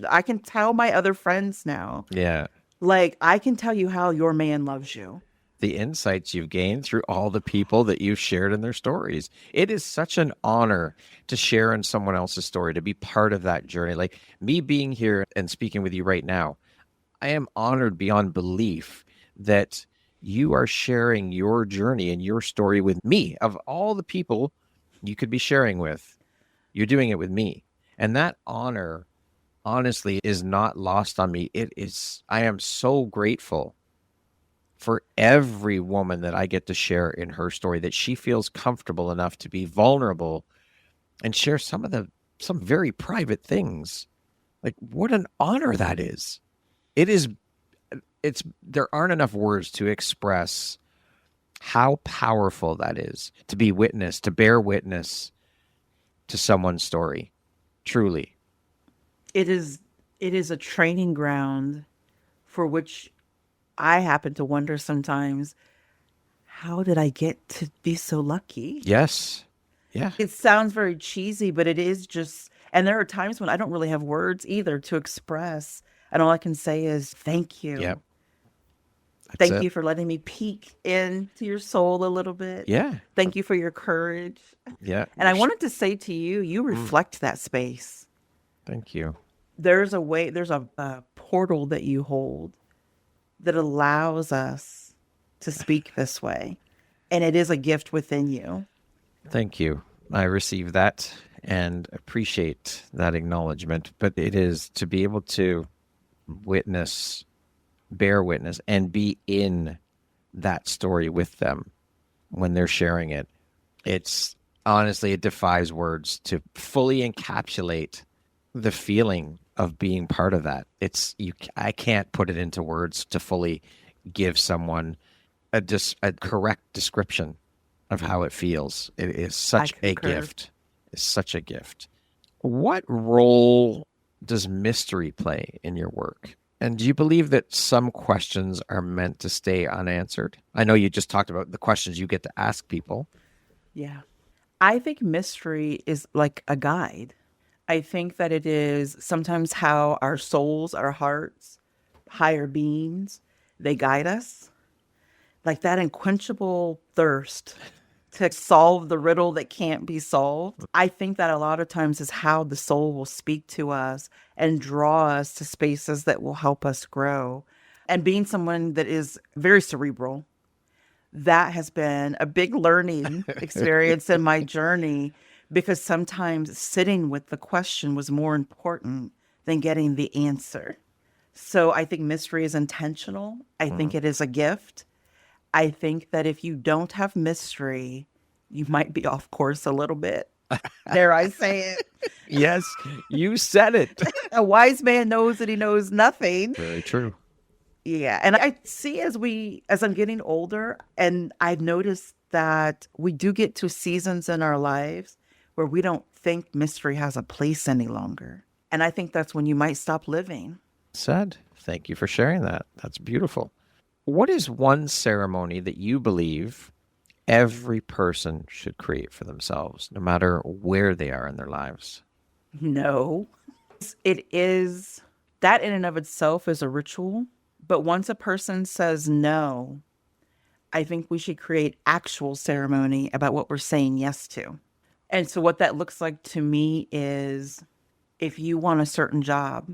I can tell my other friends now. Yeah. Like, I can tell you how your man loves you. The insights you've gained through all the people that you've shared in their stories. It is such an honor to share in someone else's story, to be part of that journey. Like me being here and speaking with you right now, I am honored beyond belief that you are sharing your journey and your story with me. Of all the people you could be sharing with, you're doing it with me. And that honor, honestly, is not lost on me. I am so grateful for every woman that I get to share in her story, that she feels comfortable enough to be vulnerable and share some very private things. Like, what an honor that is. There aren't enough words to express how powerful that is, to be witness, to bear witness to someone's story. Truly. It is a training ground for which I happen to wonder sometimes, how did I get to be so lucky? Yes. Yeah. It sounds very cheesy, but it is just, and there are times when I don't really have words either to express. And all I can say is thank you. Yep. Thank you for letting me peek into your soul a little bit. Yeah. Thank you for your courage. Yeah. And I wanted to say to you, you reflect that space. Thank you. There's a portal that you hold that allows us to speak this way. And it is a gift within you. Thank you. I receive that and appreciate that acknowledgement. But it is to be able to bear witness, and be in that story with them when they're sharing it. It's honestly, it defies words to fully encapsulate the feeling of being part of that. I can't put it into words to fully give someone a correct description of how it feels. It is such a gift. It's such a gift. What role does mystery play in your work? And do you believe that some questions are meant to stay unanswered? I know you just talked about the questions you get to ask people. Yeah. I think mystery is like a guide. I think that it is sometimes how our souls, our hearts, higher beings, they guide us. Like that unquenchable thirst to solve the riddle that can't be solved. I think that a lot of times is how the soul will speak to us and draw us to spaces that will help us grow. And being someone that is very cerebral, that has been a big learning experience in my journey, because sometimes sitting with the question was more important than getting the answer. So I think mystery is intentional. I think it is a gift. I think that if you don't have mystery, you might be off course a little bit. Dare I say it? Yes, you said it. A wise man knows that he knows nothing. Very true. Yeah. And I see as I'm getting older, and I've noticed that we do get to seasons in our lives where we don't think mystery has a place any longer. And I think that's when you might stop living. Said. Thank you for sharing that. That's beautiful. What is one ceremony that you believe every person should create for themselves, no matter where they are in their lives? No. It is, that in and of itself is a ritual. But once a person says no, I think we should create actual ceremony about what we're saying yes to. And so what that looks like to me is, if you want a certain job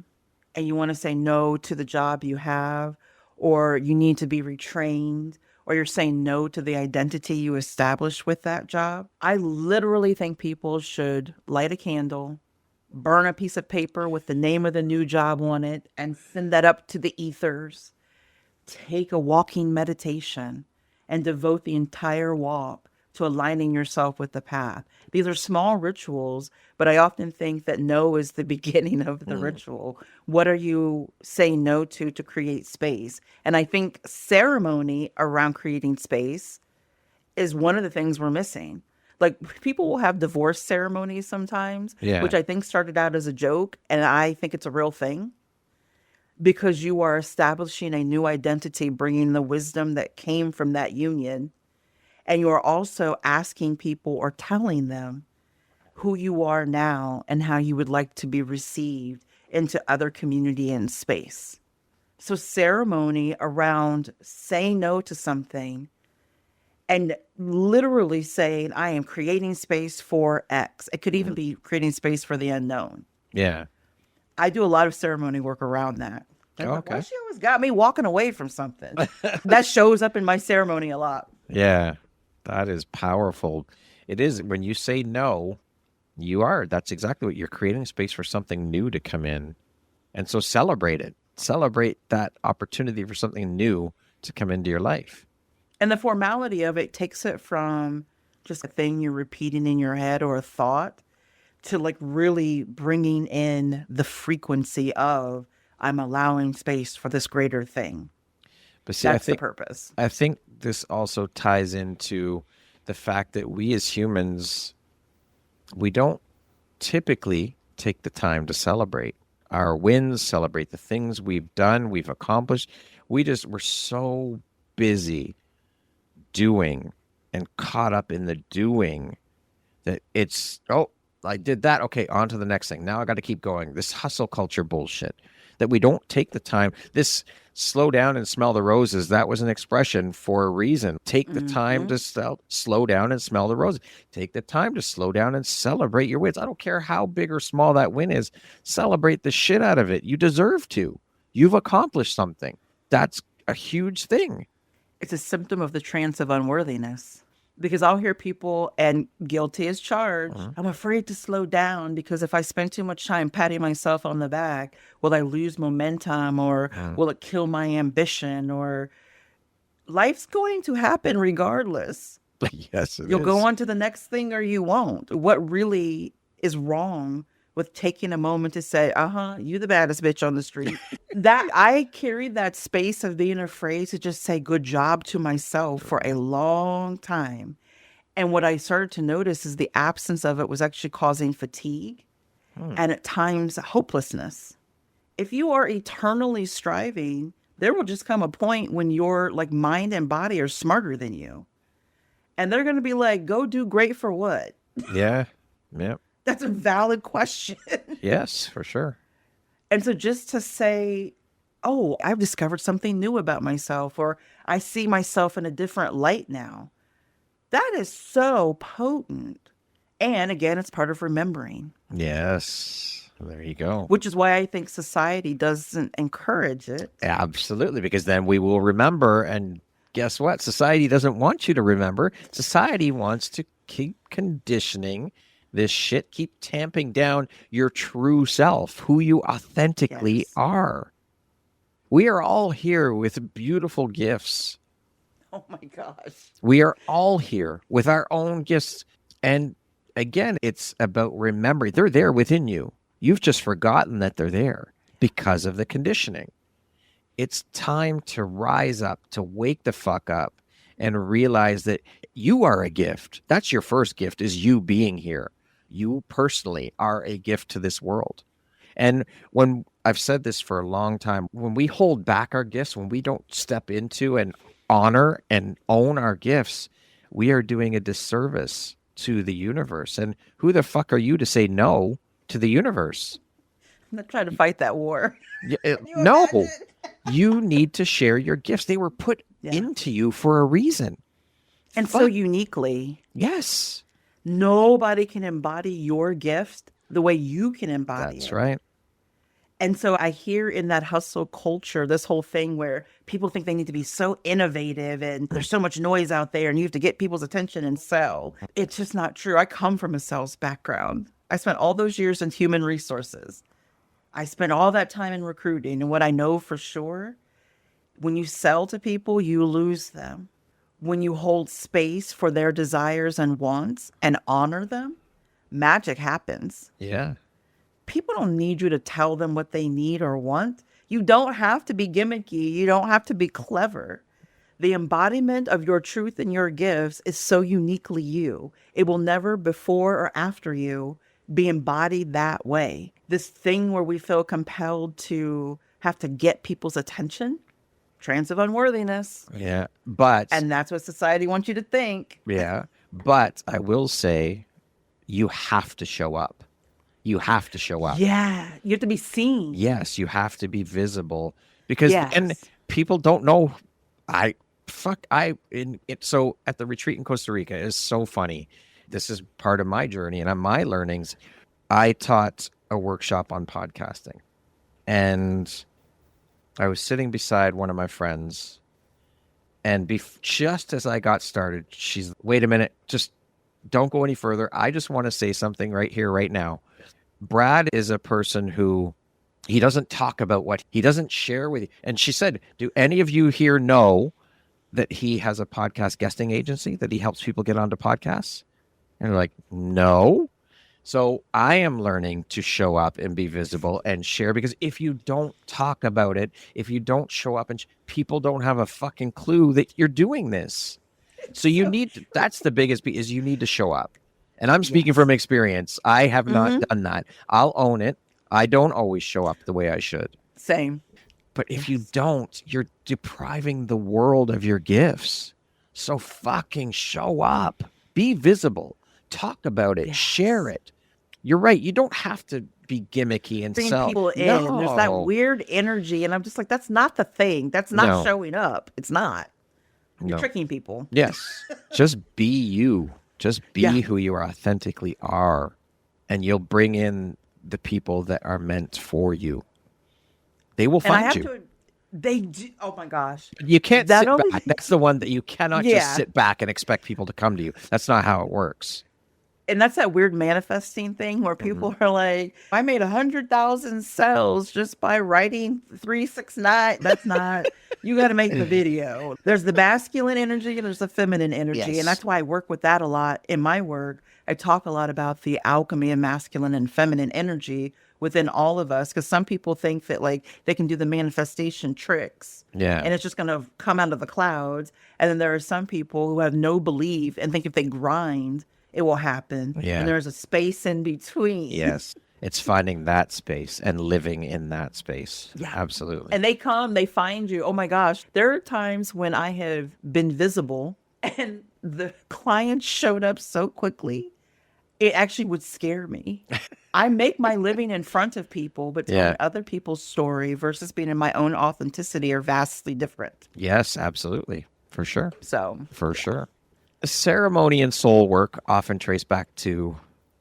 and you want to say no to the job you have, or you need to be retrained, or you're saying no to the identity you established with that job, I literally think people should light a candle, burn a piece of paper with the name of the new job on it, and send that up to the ethers. Take a walking meditation and devote the entire walk to aligning yourself with the path. These are small rituals, but I often think that no is the beginning of the ritual. What are you saying no to create space? And I think ceremony around creating space is one of the things we're missing. Like, people will have divorce ceremonies sometimes, which I think started out as a joke, and I think it's a real thing, because you are establishing a new identity, bringing the wisdom that came from that union. And you are also asking people or telling them who you are now and how you would like to be received into other community and space. So ceremony around saying no to something and literally saying, I am creating space for X. It could even be creating space for the unknown. Yeah. I do a lot of ceremony work around that. I'm like, Okay. why she always got me walking away from something? That shows up in my ceremony a lot. Yeah. That is powerful. It is. When you say no, that's exactly what you're creating space for something new to come in. And so celebrate it. Celebrate that opportunity for something new to come into your life. And the formality of it takes it from just a thing you're repeating in your head or a thought to like really bringing in the frequency of I'm allowing space for this greater thing. But see, That's the purpose. I think this also ties into the fact that we as humans, we don't typically take the time to celebrate our wins, celebrate the things we've done, we've accomplished. We're so busy doing and caught up in the doing that it's, oh, I did that. Okay, on to the next thing. Now I got to keep going. This hustle culture bullshit that we don't take the time. This slow down and smell the roses, that was an expression for a reason. Take the time to slow down and smell the roses. Take the time to slow down and celebrate your wins. I don't care how big or small that win is. Celebrate the shit out of it. You deserve to. You've accomplished something. That's a huge thing. It's a symptom of the trance of unworthiness. Because I'll hear people, and guilty as charged, I'm afraid to slow down because if I spend too much time patting myself on the back, will I lose momentum or will it kill my ambition? Or life's going to happen regardless. Yes, You'll go on to the next thing or you won't. What really is wrong with taking a moment to say, you the baddest bitch on the street. That I carried that space of being afraid to just say good job to myself for a long time. And what I started to notice is the absence of it was actually causing fatigue and at times hopelessness. If you are eternally striving, there will just come a point when your like mind and body are smarter than you. And they're going to be like, go do great for what? Yeah. Yep. That's a valid question. Yes, for sure. And so just to say, oh, I've discovered something new about myself, or I see myself in a different light now. That is so potent. And again, it's part of remembering. Yes. There you go. Which is why I think society doesn't encourage it. Absolutely, because then we will remember. And guess what? Society doesn't want you to remember. Society wants to keep conditioning this shit, keep tamping down your true self, who you authentically are. We are all here with beautiful gifts. Oh my gosh. We are all here with our own gifts. And again, it's about remembering. They're there within you. You've just forgotten that they're there because of the conditioning. It's time to rise up, to wake the fuck up and realize that you are a gift. That's your first gift, is you being here. You personally are a gift to this world. And when I've said this for a long time, when we hold back our gifts, when we don't step into and honor and own our gifts, we are doing a disservice to the universe. And who the fuck are you to say no to the universe? I'm not trying to fight that war. No, you need to share your gifts. They were put into you for a reason. And so uniquely. Yes. Nobody can embody your gift the way you can embody it. That's right. And so I hear in that hustle culture, this whole thing where people think they need to be so innovative and there's so much noise out there and you have to get people's attention and sell. It's just not true. I come from a sales background. I spent all those years in human resources. I spent all that time in recruiting. And what I know for sure, when you sell to people, you lose them. When you hold space for their desires and wants and honor them, magic happens. Yeah. People don't need you to tell them what they need or want. You don't have to be gimmicky. You don't have to be clever. The embodiment of your truth and your gifts is so uniquely you. It will never, before or after you, be embodied that way. This thing where we feel compelled to have to get people's attention, Trans of unworthiness. Yeah. But, And that's what society wants you to think. yeah. But I will say, you have to show up. You have to show up. Yeah. You have to be seen. Yes, you have to be visible because and Yes. people don't know. So at the retreat in Costa Rica is so funny. This is part of my journey and on my learnings. I taught a workshop on podcasting, and I was sitting beside one of my friends, and just as I got started, she's, wait a minute, just don't go any further. I just want to say something right here, right now. Brad is a person who he doesn't talk about what he doesn't share with you. And she said, do any of you here know that he has a podcast guesting agency, that he helps people get onto podcasts? And they're like, no. So I am learning to show up and be visible and share, because if you don't talk about it, if you don't show up, and people don't have a fucking clue that you're doing this. So you need to, that's the biggest is you need to show up. And I'm speaking from experience. I have not done that. I'll own it. I don't always show up the way I should. Same. But if you don't, you're depriving the world of your gifts. So fucking show up. Be visible. Talk about it. Share it. You're right. You don't have to be gimmicky and Bring sell. people in. No. There's that weird energy. And I'm just like, that's not the thing. That's not showing up. It's not. You're tricking people. Yes. Just be you. Just be who you authentically are. And you'll bring in the people that are meant for you. They will find you. They do. Oh my gosh. You can't sit back. That's the one that you cannot just sit back and expect people to come to you. That's not how it works. And that's that weird manifesting thing where people are like, I made 100,000 sales just by writing 369. That's not, you got to make the video. There's the masculine energy and there's the feminine energy. Yes. And that's why I work with that a lot in my work. I talk a lot about the alchemy of masculine and feminine energy within all of us, because some people think that like they can do the manifestation tricks. Yeah. And it's just going to come out of the clouds. And then there are some people who have no belief and think if they grind, it will happen. Yeah. And there's a space in between. Yes. It's finding that space and living in that space. Yeah. Absolutely. And they come, they find you. Oh my gosh. There are times when I have been visible and the client showed up so quickly, it actually would scare me. I make my living in front of people, but telling other people's story versus being in my own authenticity are vastly different. Yes, absolutely. For sure. For sure. Ceremony and soul work often trace back to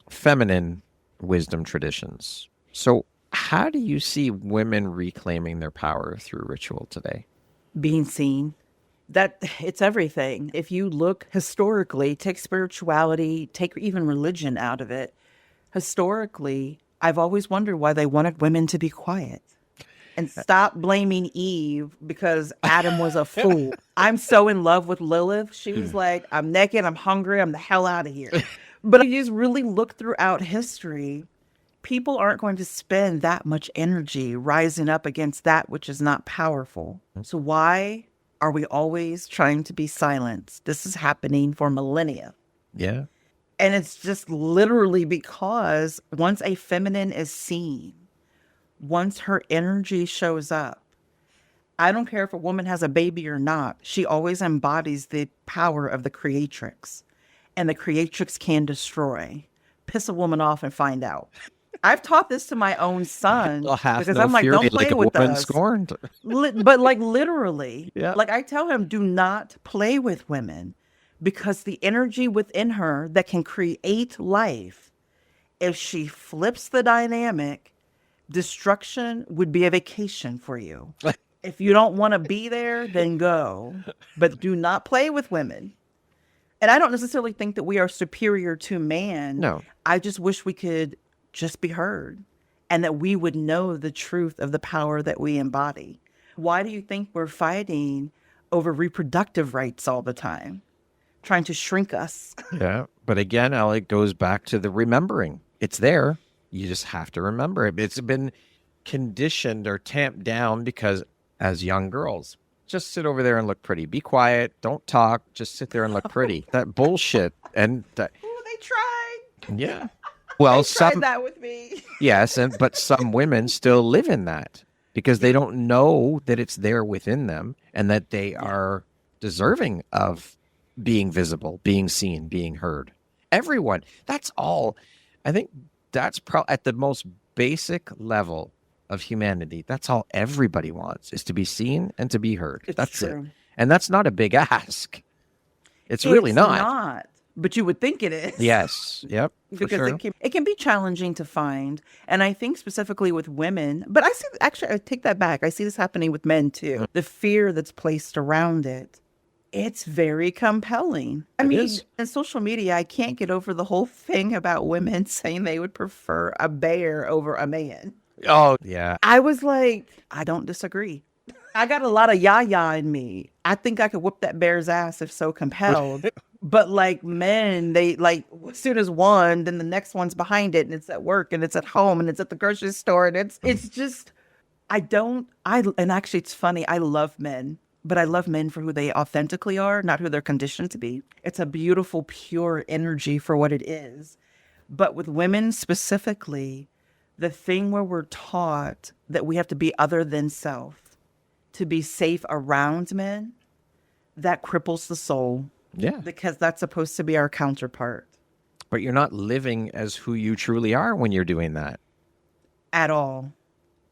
feminine wisdom traditions. So how do you see women reclaiming their power through ritual today? Being seen. That it's everything. If you look historically, take spirituality, take even religion out of it. Historically, I've always wondered why they wanted women to be quiet and stop blaming Eve because Adam was a fool. I'm so in love with Lilith. She was like, I'm naked, I'm hungry, I'm the hell out of here. But if you just really look throughout history, people aren't going to spend that much energy rising up against that which is not powerful. So why are we always trying to be silenced? This is happening for millennia. Yeah. And it's just literally because once a feminine is seen, once her energy shows up, I don't care if a woman has a baby or not, she always embodies the power of the creatrix. And the creatrix can destroy. Piss a woman off and find out. I've taught this to my own son because I'm like, don't play with us. Scorned. But like literally, like I tell him, do not play with women, because the energy within her that can create life, if she flips the dynamic, destruction would be a vacation for you. If you don't want to be there, then go. But do not play with women. And I don't necessarily think that we are superior to man. No. I just wish we could just be heard and that we would know the truth of the power that we embody. Why do you think we're fighting over reproductive rights all the time? Trying to shrink us. Yeah. But again, Ellie, it goes back to the remembering. It's there. You just have to remember it. It's been conditioned or tamped down because as young girls, just sit over there and look pretty. Be quiet. Don't talk. Just sit there and look pretty. That bullshit. And that. Oh, they tried. Yeah. Well, they tried that with me. Yes, but some women still live in that because they don't know that it's there within them. and that they are deserving of being visible, being seen, being heard. Everyone. That's all. I think that's at the most basic level of humanity. That's all everybody wants, is to be seen and to be heard. It's That's true. it. And that's not a big ask. It's really not. It's not, but you would think it is. Yes. Yep. Because sure. it can be challenging to find. And I think specifically with women, but I see, actually, I take that back. I see this happening with men too. The fear that's placed around it. It's very compelling. I mean, in social media, I can't get over the whole thing about women saying they would prefer a bear over a man. Oh, yeah. I was like, I don't disagree. I got a lot of yah-yah in me. I think I could whoop that bear's ass if so compelled. But like men, they like, as soon as one, then the next one's behind it, and it's at work, and it's at home, and it's at the grocery store, and it's just, and actually it's funny, I love men. But I love men for who they authentically are, not who they're conditioned to be. It's a beautiful, pure energy for what it is. But with women specifically, the thing where we're taught that we have to be other than self, to be safe around men, that cripples the soul. Yeah. Because that's supposed to be our counterpart. But you're not living as who you truly are when you're doing that. At all.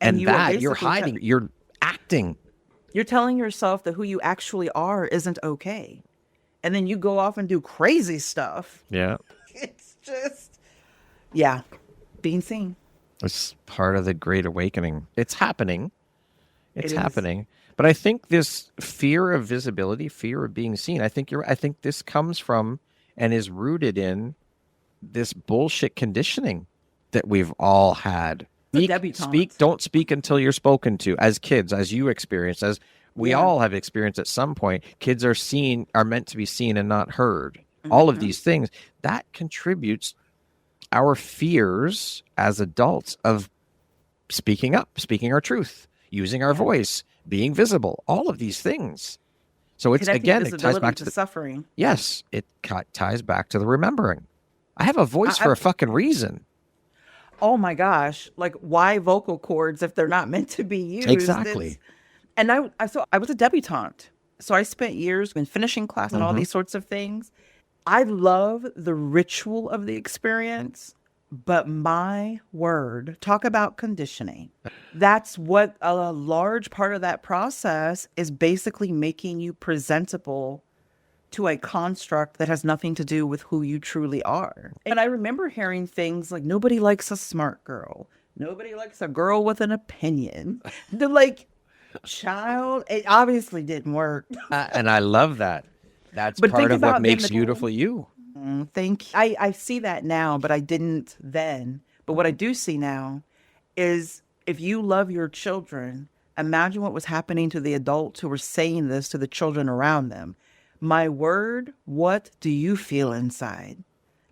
And you're hiding, you're acting. You're telling yourself that who you actually are isn't okay. And then you go off and do crazy stuff. Yeah. It's just, yeah, being seen. It's part of the Great Awakening. It's happening. It's happening. Is. But I think this fear of visibility, fear of being seen, I think this comes from and is rooted in this bullshit conditioning that we've all had. Don't speak until you're spoken to. As kids, as you experienced, as we all have experienced at some point, kids are meant to be seen and not heard. Mm-hmm. All of these things, that contributes our fears as adults of speaking up, speaking our truth, using our voice, being visible, all of these things. So it ties back to the suffering. Yes, it ties back to the remembering. I have a voice for a fucking reason. Oh my gosh, like why vocal cords if they're not meant to be used? Exactly. And I was a debutante. So I spent years in finishing class and all these sorts of things. I love the ritual of the experience, but my word, talk about conditioning. That's what a large part of that process is, basically making you presentable to a construct that has nothing to do with who you truly are. And I remember hearing things like, nobody likes a smart girl. Nobody likes a girl with an opinion. They're like, child, it obviously didn't work. And I love that. That's part of what makes beautiful you. Thank you. I see that now, but I didn't then. But what I do see now is if you love your children, imagine what was happening to the adults who were saying this to the children around them. My word, what do you feel inside?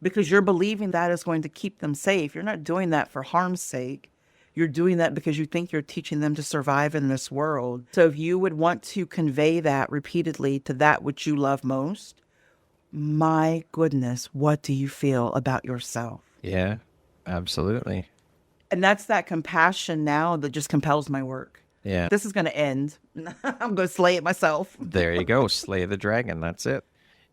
Because you're believing that is going to keep them safe. You're not doing that for harm's sake. You're doing that because you think you're teaching them to survive in this world. So if you would want to convey that repeatedly to that which you love most, my goodness, what do you feel about yourself? Yeah, absolutely. And that's that compassion now that just compels my work. Yeah. This is going to end. I'm going to slay it myself. There you go. Slay the dragon. That's it.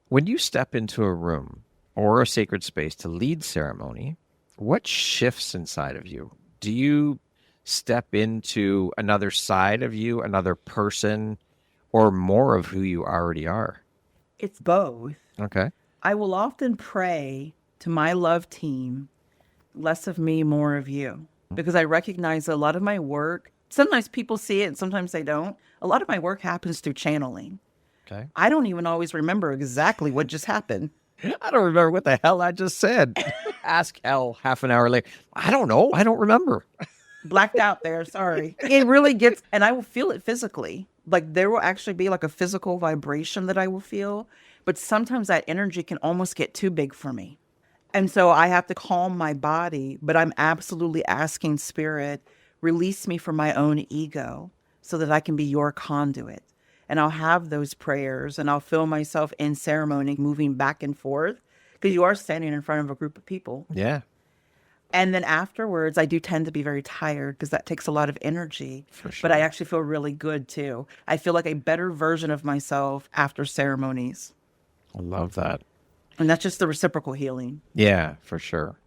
When you step into a room or a sacred space to lead ceremony, what shifts inside of you? Do you step into another side of you, another person, or more of who you already are? It's both. Okay. I will often pray to my love team, less of me, more of you, because I recognize a lot of my work, sometimes people see it and sometimes they don't. A lot of my work happens through channeling. Okay. I don't even always remember exactly what just happened. I don't remember what the hell I just said. Ask Elle half an hour later. I don't know. I don't remember. Blacked out there. Sorry. It really gets, and I will feel it physically. Like there will actually be like a physical vibration that I will feel. But sometimes that energy can almost get too big for me. And so I have to calm my body, but I'm absolutely asking spirit, release me from my own ego so that I can be your conduit. And I'll have those prayers and I'll feel myself in ceremony moving back and forth because you are standing in front of a group of people. Yeah. And then afterwards, I do tend to be very tired because that takes a lot of energy. For But I sure. actually feel really good too. I feel like a better version of myself after ceremonies. I love that. And that's just the reciprocal healing. Yeah, for sure.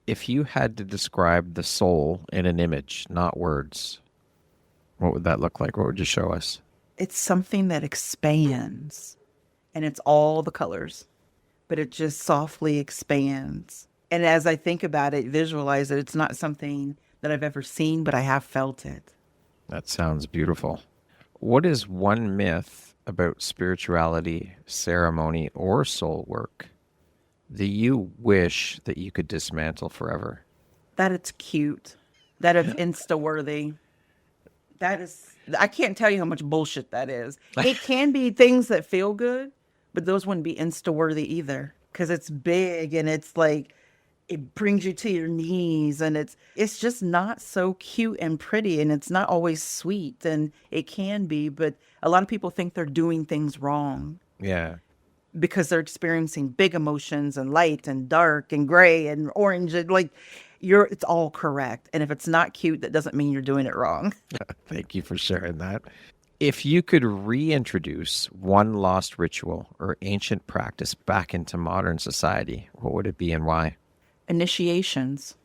If you had to describe the soul in an image, not words, what would that look like? What would you show us? It's something that expands and it's all the colors, but it just softly expands. And as I think about it, visualize it, it's not something that I've ever seen, but I have felt it. That sounds beautiful. What is one myth about spirituality, ceremony, or soul work that you wish that you could dismantle forever? That it's cute, that it's insta worthy. That is, I can't tell you how much bullshit that is. It can be things that feel good, but those wouldn't be insta worthy either because it's big and it's like, it brings you to your knees and it's just not so cute and pretty and it's not always sweet and it can be, but a lot of people think they're doing things wrong Yeah. because they're experiencing big emotions and light and dark and gray and orange and like it's all correct. And if it's not cute, that doesn't mean you're doing it wrong. Thank you for sharing that. If you could reintroduce one lost ritual or ancient practice back into modern society, what would it be and why? Initiations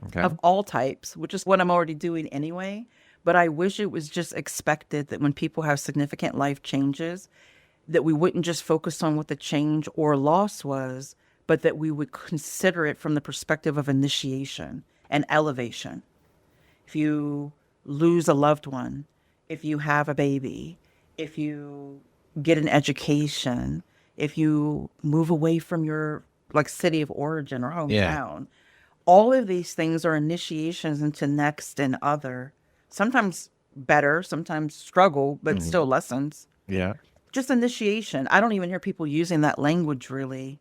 Okay. of all types, which is what I'm already doing anyway. But I wish it was just expected that when people have significant life changes, that we wouldn't just focus on what the change or loss was, but that we would consider it from the perspective of initiation and elevation. If you lose a loved one, if you have a baby, if you get an education, if you move away from your like city of origin or Yeah. hometown, all of these things are initiations into next and other. Sometimes better, sometimes struggle, but still lessons. Yeah. Just initiation. I don't even hear people using that language really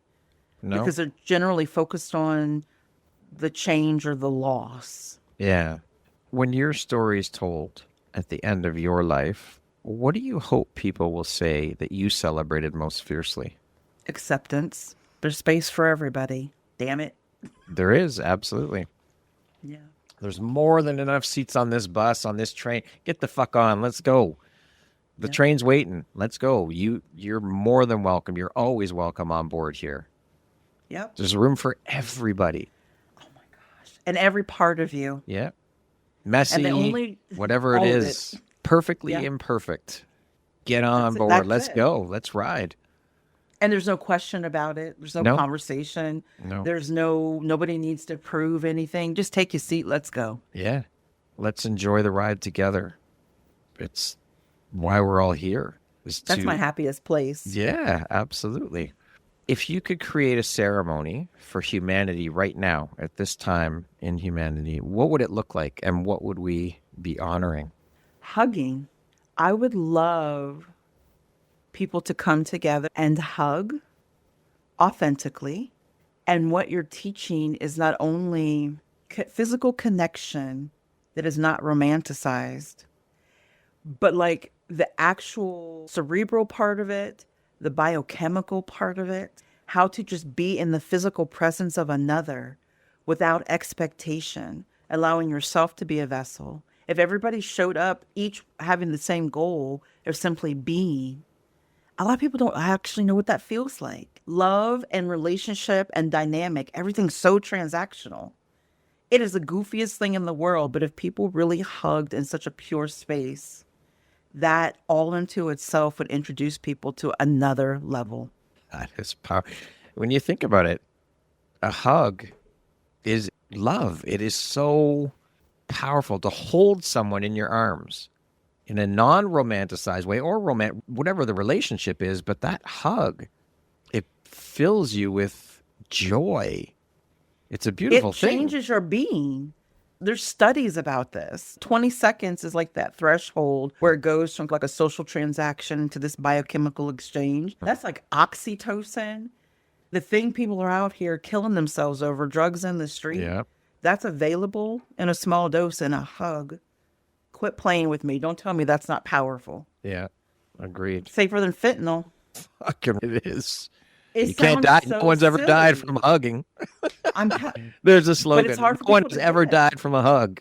No? because they're generally focused on the change or the loss. Yeah. When your story is told at the end of your life, what do you hope people will say that you celebrated most fiercely? Acceptance. There's space for everybody. Damn it. There is, absolutely. Yeah. There's more than enough seats on this bus, on this train. Get the fuck on. Let's go. The train's waiting. Let's go. You're more than welcome. You're always welcome on board here. Yep. There's room for everybody. And every part of you. Yeah. Messy, And the only whatever it all of is, perfectly Yeah. imperfect. Get on board. That's Let's it. go. Let's ride. And there's no question about it. There's no No. conversation. No. There's nobody needs to prove anything. Just take your seat. Let's go. Yeah. Let's enjoy the ride together. It's why we're all here. That's my happiest place. Yeah, absolutely. If you could create a ceremony for humanity right now, at this time in humanity, what would it look like and what would we be honoring? Hugging. I would love people to come together and hug authentically. And what you're teaching is not only physical connection that is not romanticized, but like the actual cerebral part of it, the biochemical part of it, how to just be in the physical presence of another without expectation, allowing yourself to be a vessel. If everybody showed up, each having the same goal of simply being, a lot of people don't actually know what that feels like. Love and relationship and dynamic, everything's so transactional. It is the goofiest thing in the world, but if people really hugged in such a pure space, that all into itself would introduce people to another level. That is power. When you think about it, a hug is love. It is so powerful to hold someone in your arms in a non-romanticized way or whatever the relationship is, but that hug, it fills you with joy. It's a beautiful It thing. changes your being. There's studies about this. 20 seconds is like that threshold where it goes from like a social transaction to this biochemical exchange. That's like oxytocin. The thing people are out here killing themselves over, drugs in the street. Yeah. That's available in a small dose in a hug. Quit playing with me. Don't tell me that's not powerful. Yeah. Agreed. Safer than fentanyl. Fucking it is. It You can't sounds die. so No one's ever died silly. from hugging. I'm, There's a but slogan. it's hard for No one people has to ever get. died from a hug.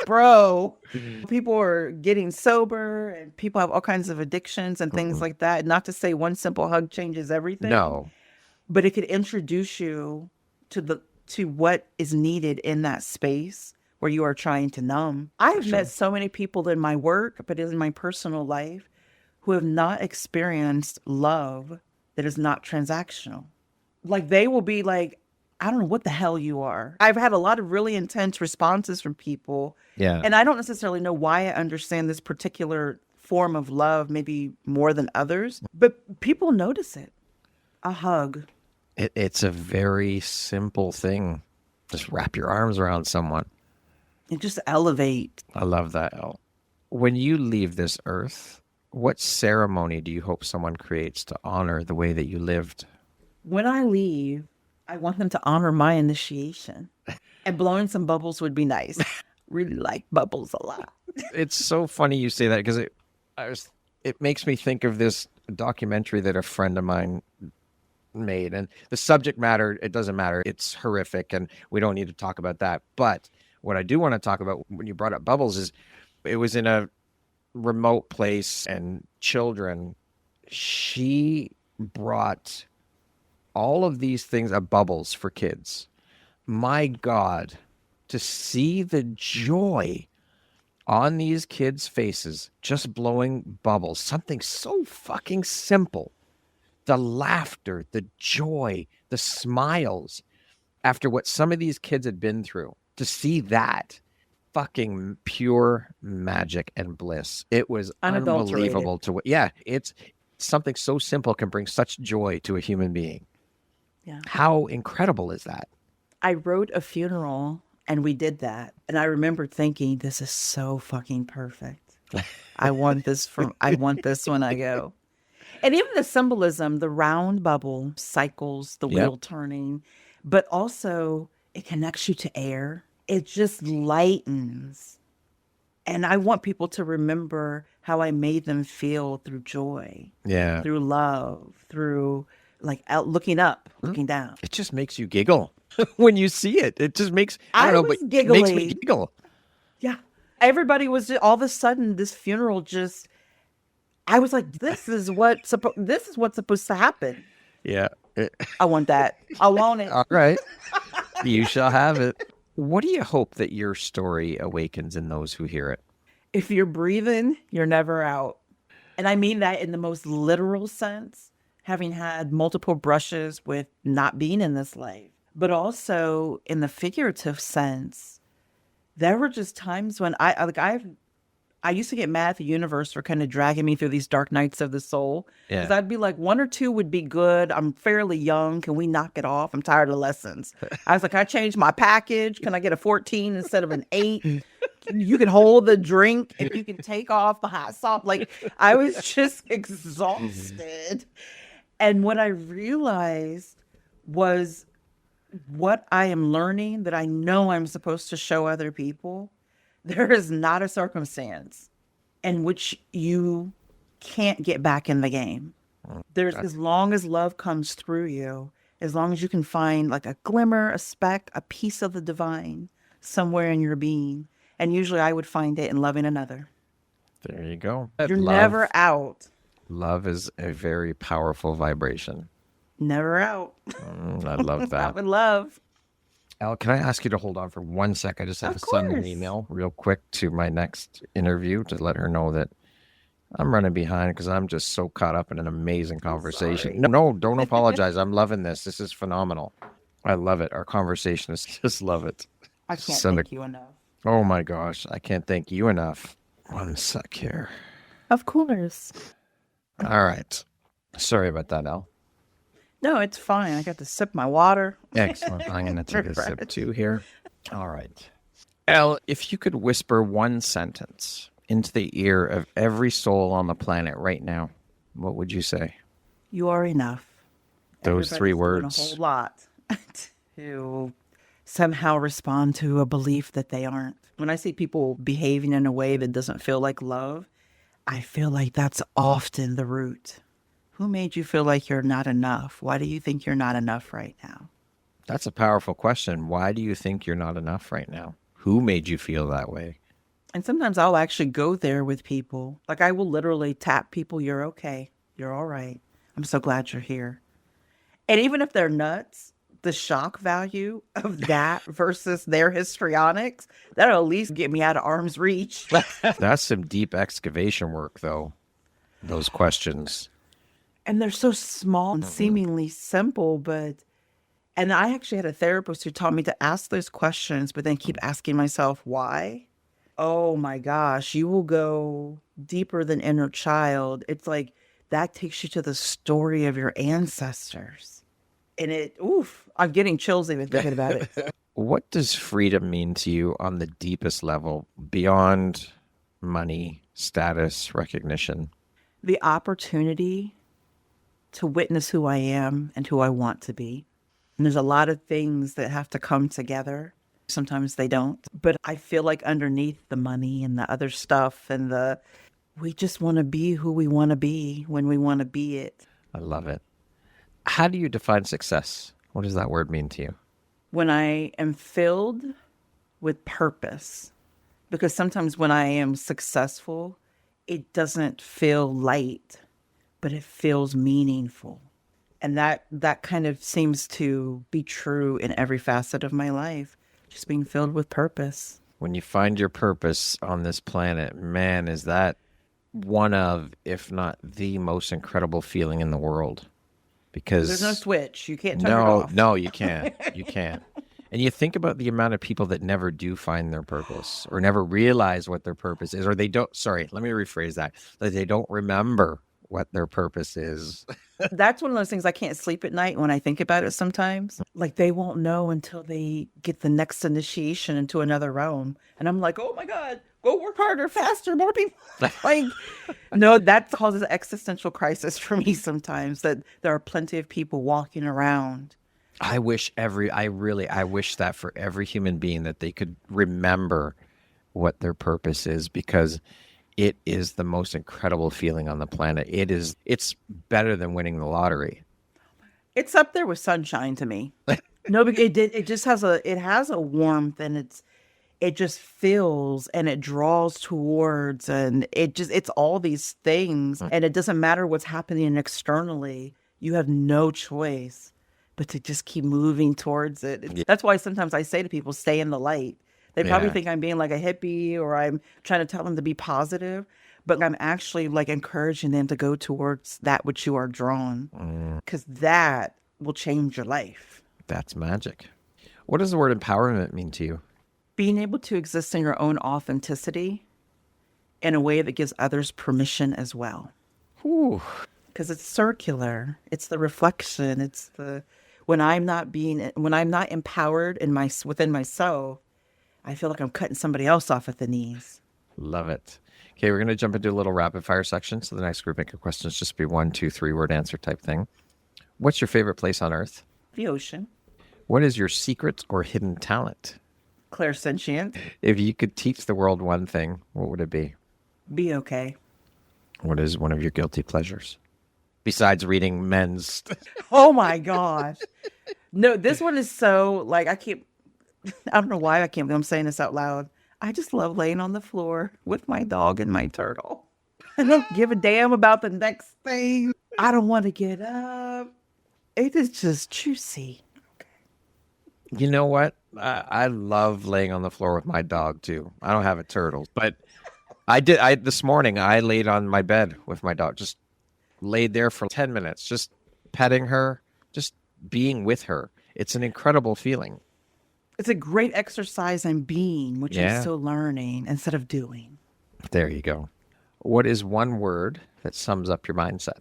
Bro, people are getting sober and people have all kinds of addictions and things Mm-mm. like that. Not to say one simple hug changes everything, No. but it could introduce you to what is needed in that space where you are trying to numb. I've met Sure. so many people in my work, but in my personal life, who have not experienced love that is not transactional. Like they will be like, I don't know what the hell you are. I've had a lot of really intense responses from people. Yeah. And I don't necessarily know why I understand this particular form of love, maybe more than others, but people notice it. A hug. It's a very simple thing. Just wrap your arms around someone. It just elevate. I love that, Elle. When you leave this earth, what ceremony do you hope someone creates to honor the way that you lived? When I leave, I want them to honor my initiation. And blowing some bubbles would be nice. Really like bubbles a lot. It's so funny you say that because it makes me think of this documentary that a friend of mine made, and the subject matter, it doesn't matter. It's horrific and we don't need to talk about that. But what I do want to talk about when you brought up bubbles is it was in a remote place and children, she brought all of these things of bubbles for kids. My God, to see the joy on these kids' faces, just blowing bubbles, something so fucking simple. The laughter, the joy, the smiles after what some of these kids had been through, to see that fucking pure magic and bliss. It was Unadulterated. unbelievable it's something so simple can bring such joy to a human being. Yeah. How incredible is that? I wrote a funeral and we did that. And I remember thinking, this is so fucking perfect. I want this when I go. And even the symbolism, the round bubble cycles, the wheel turning, but also it connects you to air. It just lightens. And I want people to remember how I made them feel through joy, Yeah. through love, through like out looking up, looking down. It just makes you giggle when you see it. It just makes, I know, was but it makes me giggling. giggle. Yeah. Everybody was just, all of a sudden this funeral just, I was like, this is what's supposed to happen. Yeah. I want that. I want it. All right. You shall have it. What do you hope that your story awakens in those who hear it? If you're breathing, you're never out. And I mean that in the most literal sense, having had multiple brushes with not being in this life, but also in the figurative sense. There were just times when I used to get mad at the universe for kind of dragging me through these dark nights of the soul. Yeah. Because I'd be like, 1 or 2 would be good. I'm fairly young. Can we knock it off? I'm tired of lessons. I was like, I changed my package. Can I get a 14 instead of an 8? You can hold the drink and you can take off the hot sauce. Like, I was just exhausted. And what I realized was what I am learning that I know I'm supposed to show other people. There is not a circumstance in which you can't get back in the game. There's, as long as love comes through you, as long as you can find like a glimmer, a speck, a piece of the divine somewhere in your being. And usually I would find it in loving another. There you go. You're never out. Love is a very powerful vibration. Never out. I love that. Out with love. Elle, can I ask you to hold on for 1 sec? I just have to send an email real quick to my next interview to let her know that I'm running behind because I'm just so caught up in an amazing conversation. No, don't apologize. I'm loving this. This is phenomenal. I love it. Our conversation is just love it. I can't thank you enough. Oh my gosh. I can't thank you enough. 1 sec here. Of course. All right. Sorry about that, Elle. No, it's fine. I got to sip my water. Excellent. I'm going to take a sip too here. All right. Elle, if you could whisper one sentence into the ear of every soul on the planet right now, what would you say? You are enough. Those 3 words. A whole lot to somehow respond to a belief that they aren't. When I see people behaving in a way that doesn't feel like love, I feel like that's often the root. Who made you feel like you're not enough? Why do you think you're not enough right now? That's a powerful question. Why do you think you're not enough right now? Who made you feel that way? And sometimes I'll actually go there with people. Like I will literally tap people, you're okay. You're all right. I'm so glad you're here. And even if they're nuts, the shock value of that versus their histrionics, that'll at least get me out of arm's reach. That's some deep excavation work, though, those questions. And they're so small and seemingly simple, and I actually had a therapist who taught me to ask those questions, but then keep asking myself, why? Oh my gosh, you will go deeper than inner child. It's like that takes you to the story of your ancestors. And I'm getting chills even thinking about it. What does freedom mean to you on the deepest level, beyond money, status, recognition? The opportunity to witness who I am and who I want to be. And there's a lot of things that have to come together. Sometimes they don't. But I feel like underneath the money and the other stuff we just want to be who we want to be when we want to be it. I love it. How do you define success? What does that word mean to you? When I am filled with purpose. Because sometimes when I am successful, it doesn't feel light, but it feels meaningful. And that kind of seems to be true in every facet of my life, just being filled with purpose. When you find your purpose on this planet, man, is that one of, if not the most incredible feeling in the world. Because there's no switch. You can't turn it off. No, you can't. You can't. And you think about the amount of people that never do find their purpose or never realize what their purpose is, or they don't, sorry, let me rephrase that they don't remember what their purpose is. That's one of those things I can't sleep at night when I think about it sometimes. Like they won't know until they get the next initiation into another realm. And I'm like, oh my God, go work harder, faster, more people. Like, no, that causes an existential crisis for me sometimes, that there are plenty of people walking around. I wish that for every human being, that they could remember what their purpose is, because it is the most incredible feeling on the planet. It's better than winning the lottery. It's up there with sunshine to me. No, but it just has a warmth, and it just feels and it draws towards, and it's all these things, and it doesn't matter what's happening externally. You have no choice but to just keep moving towards it. That's why sometimes I say to people, stay in the light. They probably think I'm being like a hippie, or I'm trying to tell them to be positive, but I'm actually like encouraging them to go towards that which you are drawn, because that will change your life. That's magic. What does the word empowerment mean to you? Being able to exist in your own authenticity in a way that gives others permission as well. Because it's circular. It's the reflection. It's when I'm not empowered within myself, I feel like I'm cutting somebody else off at the knees. Love it. Okay, we're going to jump into a little rapid fire section. So the next group of questions just be 1, 2, 3 word answer type thing. What's your favorite place on earth? The ocean. What is your secret or hidden talent? Clairsentient. If you could teach the world one thing, what would it be? Be okay. What is one of your guilty pleasures? Besides reading men's. Oh my gosh. No, this one is so like, I don't know why I'm saying this out loud. I just love laying on the floor with my dog and my turtle. I don't give a damn about the next thing. I don't want to get up. It is just juicy. You know what? I love laying on the floor with my dog too. I don't have a turtle, but this morning I laid on my bed with my dog, just laid there for 10 minutes, just petting her, just being with her. It's an incredible feeling. It's a great exercise in being, which I'm still learning instead of doing. There you go. What is one word that sums up your mindset?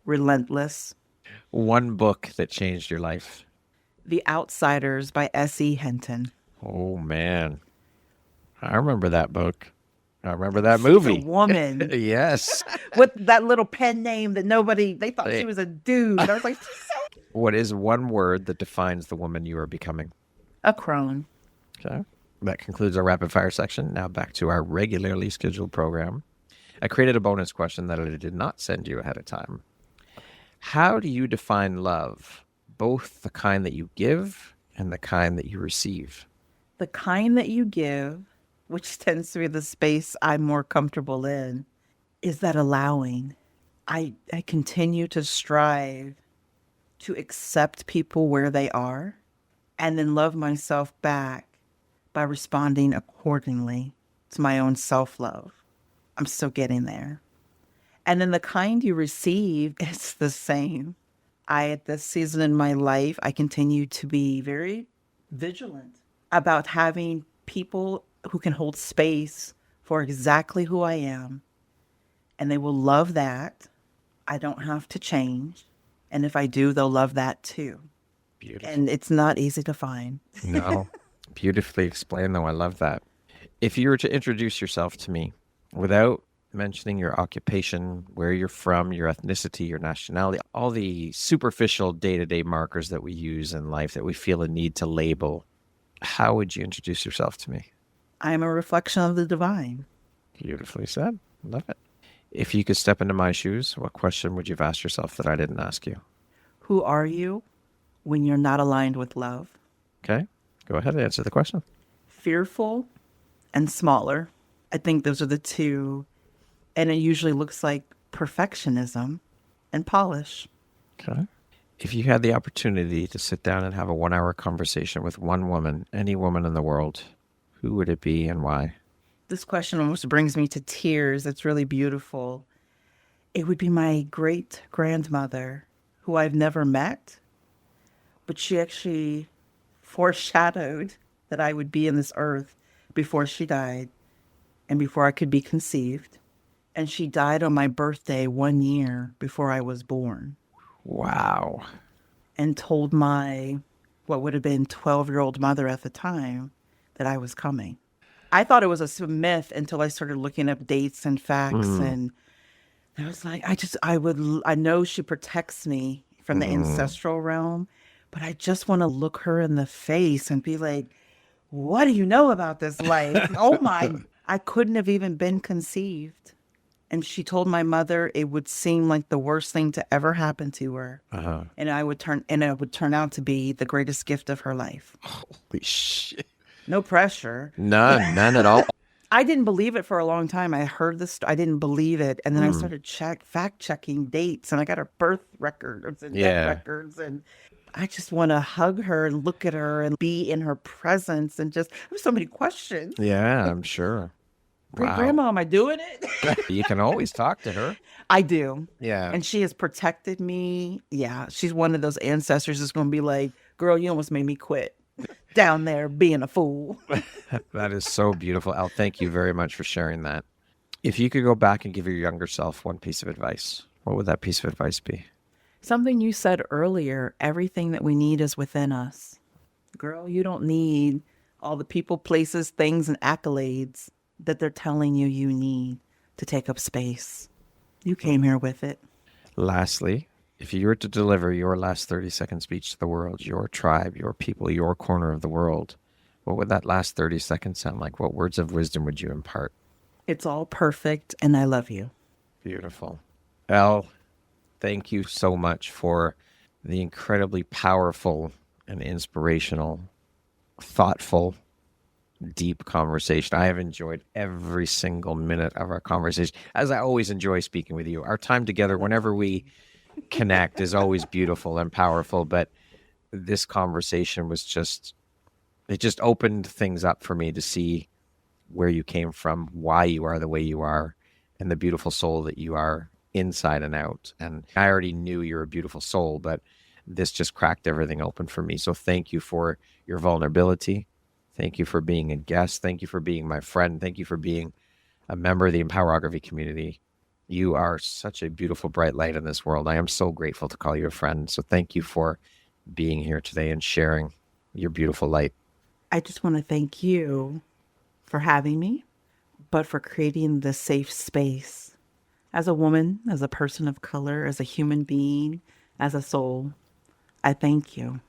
Relentless. One book that changed your life? The Outsiders by S.E. Hinton. Oh, man. I remember that book. I remember that movie. She's a woman. Yes. With that little pen name that they thought she was a dude. I was like, what is one word that defines the woman you are becoming? A crone. Okay. That concludes our rapid fire section. Now back to our regularly scheduled program. I created a bonus question that I did not send you ahead of time. How do you define love? Both the kind that you give And the kind that you receive. The kind that you give, which tends to be the space I'm more comfortable in, is that allowing. I continue to strive to accept people where they are and then love myself back by responding accordingly to my own self-love. I'm still getting there. And then the kind you receive is the same. At this season in my life, I continue to be very vigilant about having people who can hold space for exactly who I am. And they will love that. I don't have to change. And if I do, they'll love that too. Beautiful. And it's not easy to find. No. Beautifully explained, though. I love that. If you were to introduce yourself to me without mentioning your occupation, where you're from, your ethnicity, your nationality, all the superficial day-to-day markers that we use in life that we feel a need to label, how would you introduce yourself to me? I'm a reflection of the divine. Beautifully said. Love it. If you could step into my shoes, what question would you have asked yourself that I didn't ask you? Who are you when you're not aligned with love? Okay. Go ahead and answer the question. Fearful and smaller. I think those are the two. And it usually looks like perfectionism and polish. Okay. If you had the opportunity to sit down and have a 1-hour conversation with one woman, any woman in the world, who would it be and why? This question almost brings me to tears. It's really beautiful. It would be my great grandmother, who I've never met, but she actually foreshadowed that I would be in this earth before she died and before I could be conceived. And she died on my birthday 1 year before I was born. Wow. And told my, what would have been 12-year-old mother at the time, that I was coming. I thought it was a myth until I started looking up dates and facts. And I was like, I know she protects me from the ancestral realm, but I just want to look her in the face and be like, what do you know about this life? Oh my, I couldn't have even been conceived. And she told my mother it would seem like the worst thing to ever happen to her. And it would turn out to be the greatest gift of her life. Holy shit. No pressure. None at all. I didn't believe it for a long time. I heard this. I didn't believe it. And then I started fact checking dates, and I got her birth records and death records. And I just want to hug her and look at her and be in her presence. And just, there's so many questions. Yeah, I'm sure. Great grandma, am I doing it? You can always talk to her. I do. Yeah. And she has protected me. Yeah. She's one of those ancestors that's going to be like, girl, you almost made me quit down there being a fool. That is so beautiful. Elle, thank you very much for sharing that. If you could go back and give your younger self one piece of advice, what would that piece of advice be? Something you said earlier, everything that we need is within us. Girl, you don't need all the people, places, things, and accolades that they're telling you need to take up space. You came here with it. Lastly, if you were to deliver your last 30-second speech to the world, your tribe, your people, your corner of the world, what would that last 30 seconds sound like? What words of wisdom would you impart? It's all perfect, and I love you. Beautiful. Elle, thank you so much for the incredibly powerful and inspirational, thoughtful, deep conversation. I have enjoyed every single minute of our conversation, as I always enjoy speaking with you. Our time together, whenever we connect, is always beautiful and powerful, but this conversation was it just opened things up for me to see where you came from, why you are the way you are, and the beautiful soul that you are inside and out. And I already knew you're a beautiful soul, but this just cracked everything open for me. So thank you for your vulnerability. Thank you for being a guest. Thank you for being my friend. Thank you for being a member of the Empowerography community. You are such a beautiful, bright light in this world. I am so grateful to call you a friend. So thank you for being here today and sharing your beautiful light. I just want to thank you for having me, but for creating this safe space. As a woman, as a person of color, as a human being, as a soul, I thank you.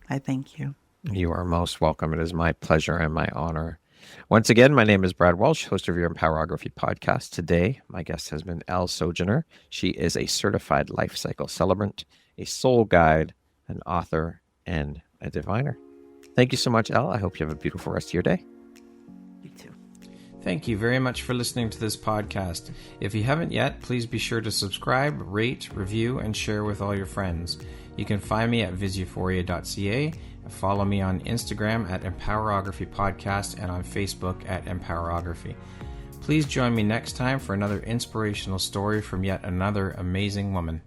I thank you. You are most welcome. It is my pleasure and my honor. Once again, my name is Brad Walsh, host of your Empowerography podcast. Today, my guest has been Elle Sojourner. She is a certified life cycle celebrant, a soul guide, an author, and a diviner. Thank you so much, Elle. I hope you have a beautiful rest of your day. You too. Thank you very much for listening to this podcast. If you haven't yet, please be sure to subscribe, rate, review, and share with all your friends. You can find me at viseuphoria.ca. Follow me on Instagram at Empowerography Podcast and on Facebook at Empowerography. Please join me next time for another inspirational story from yet another amazing woman.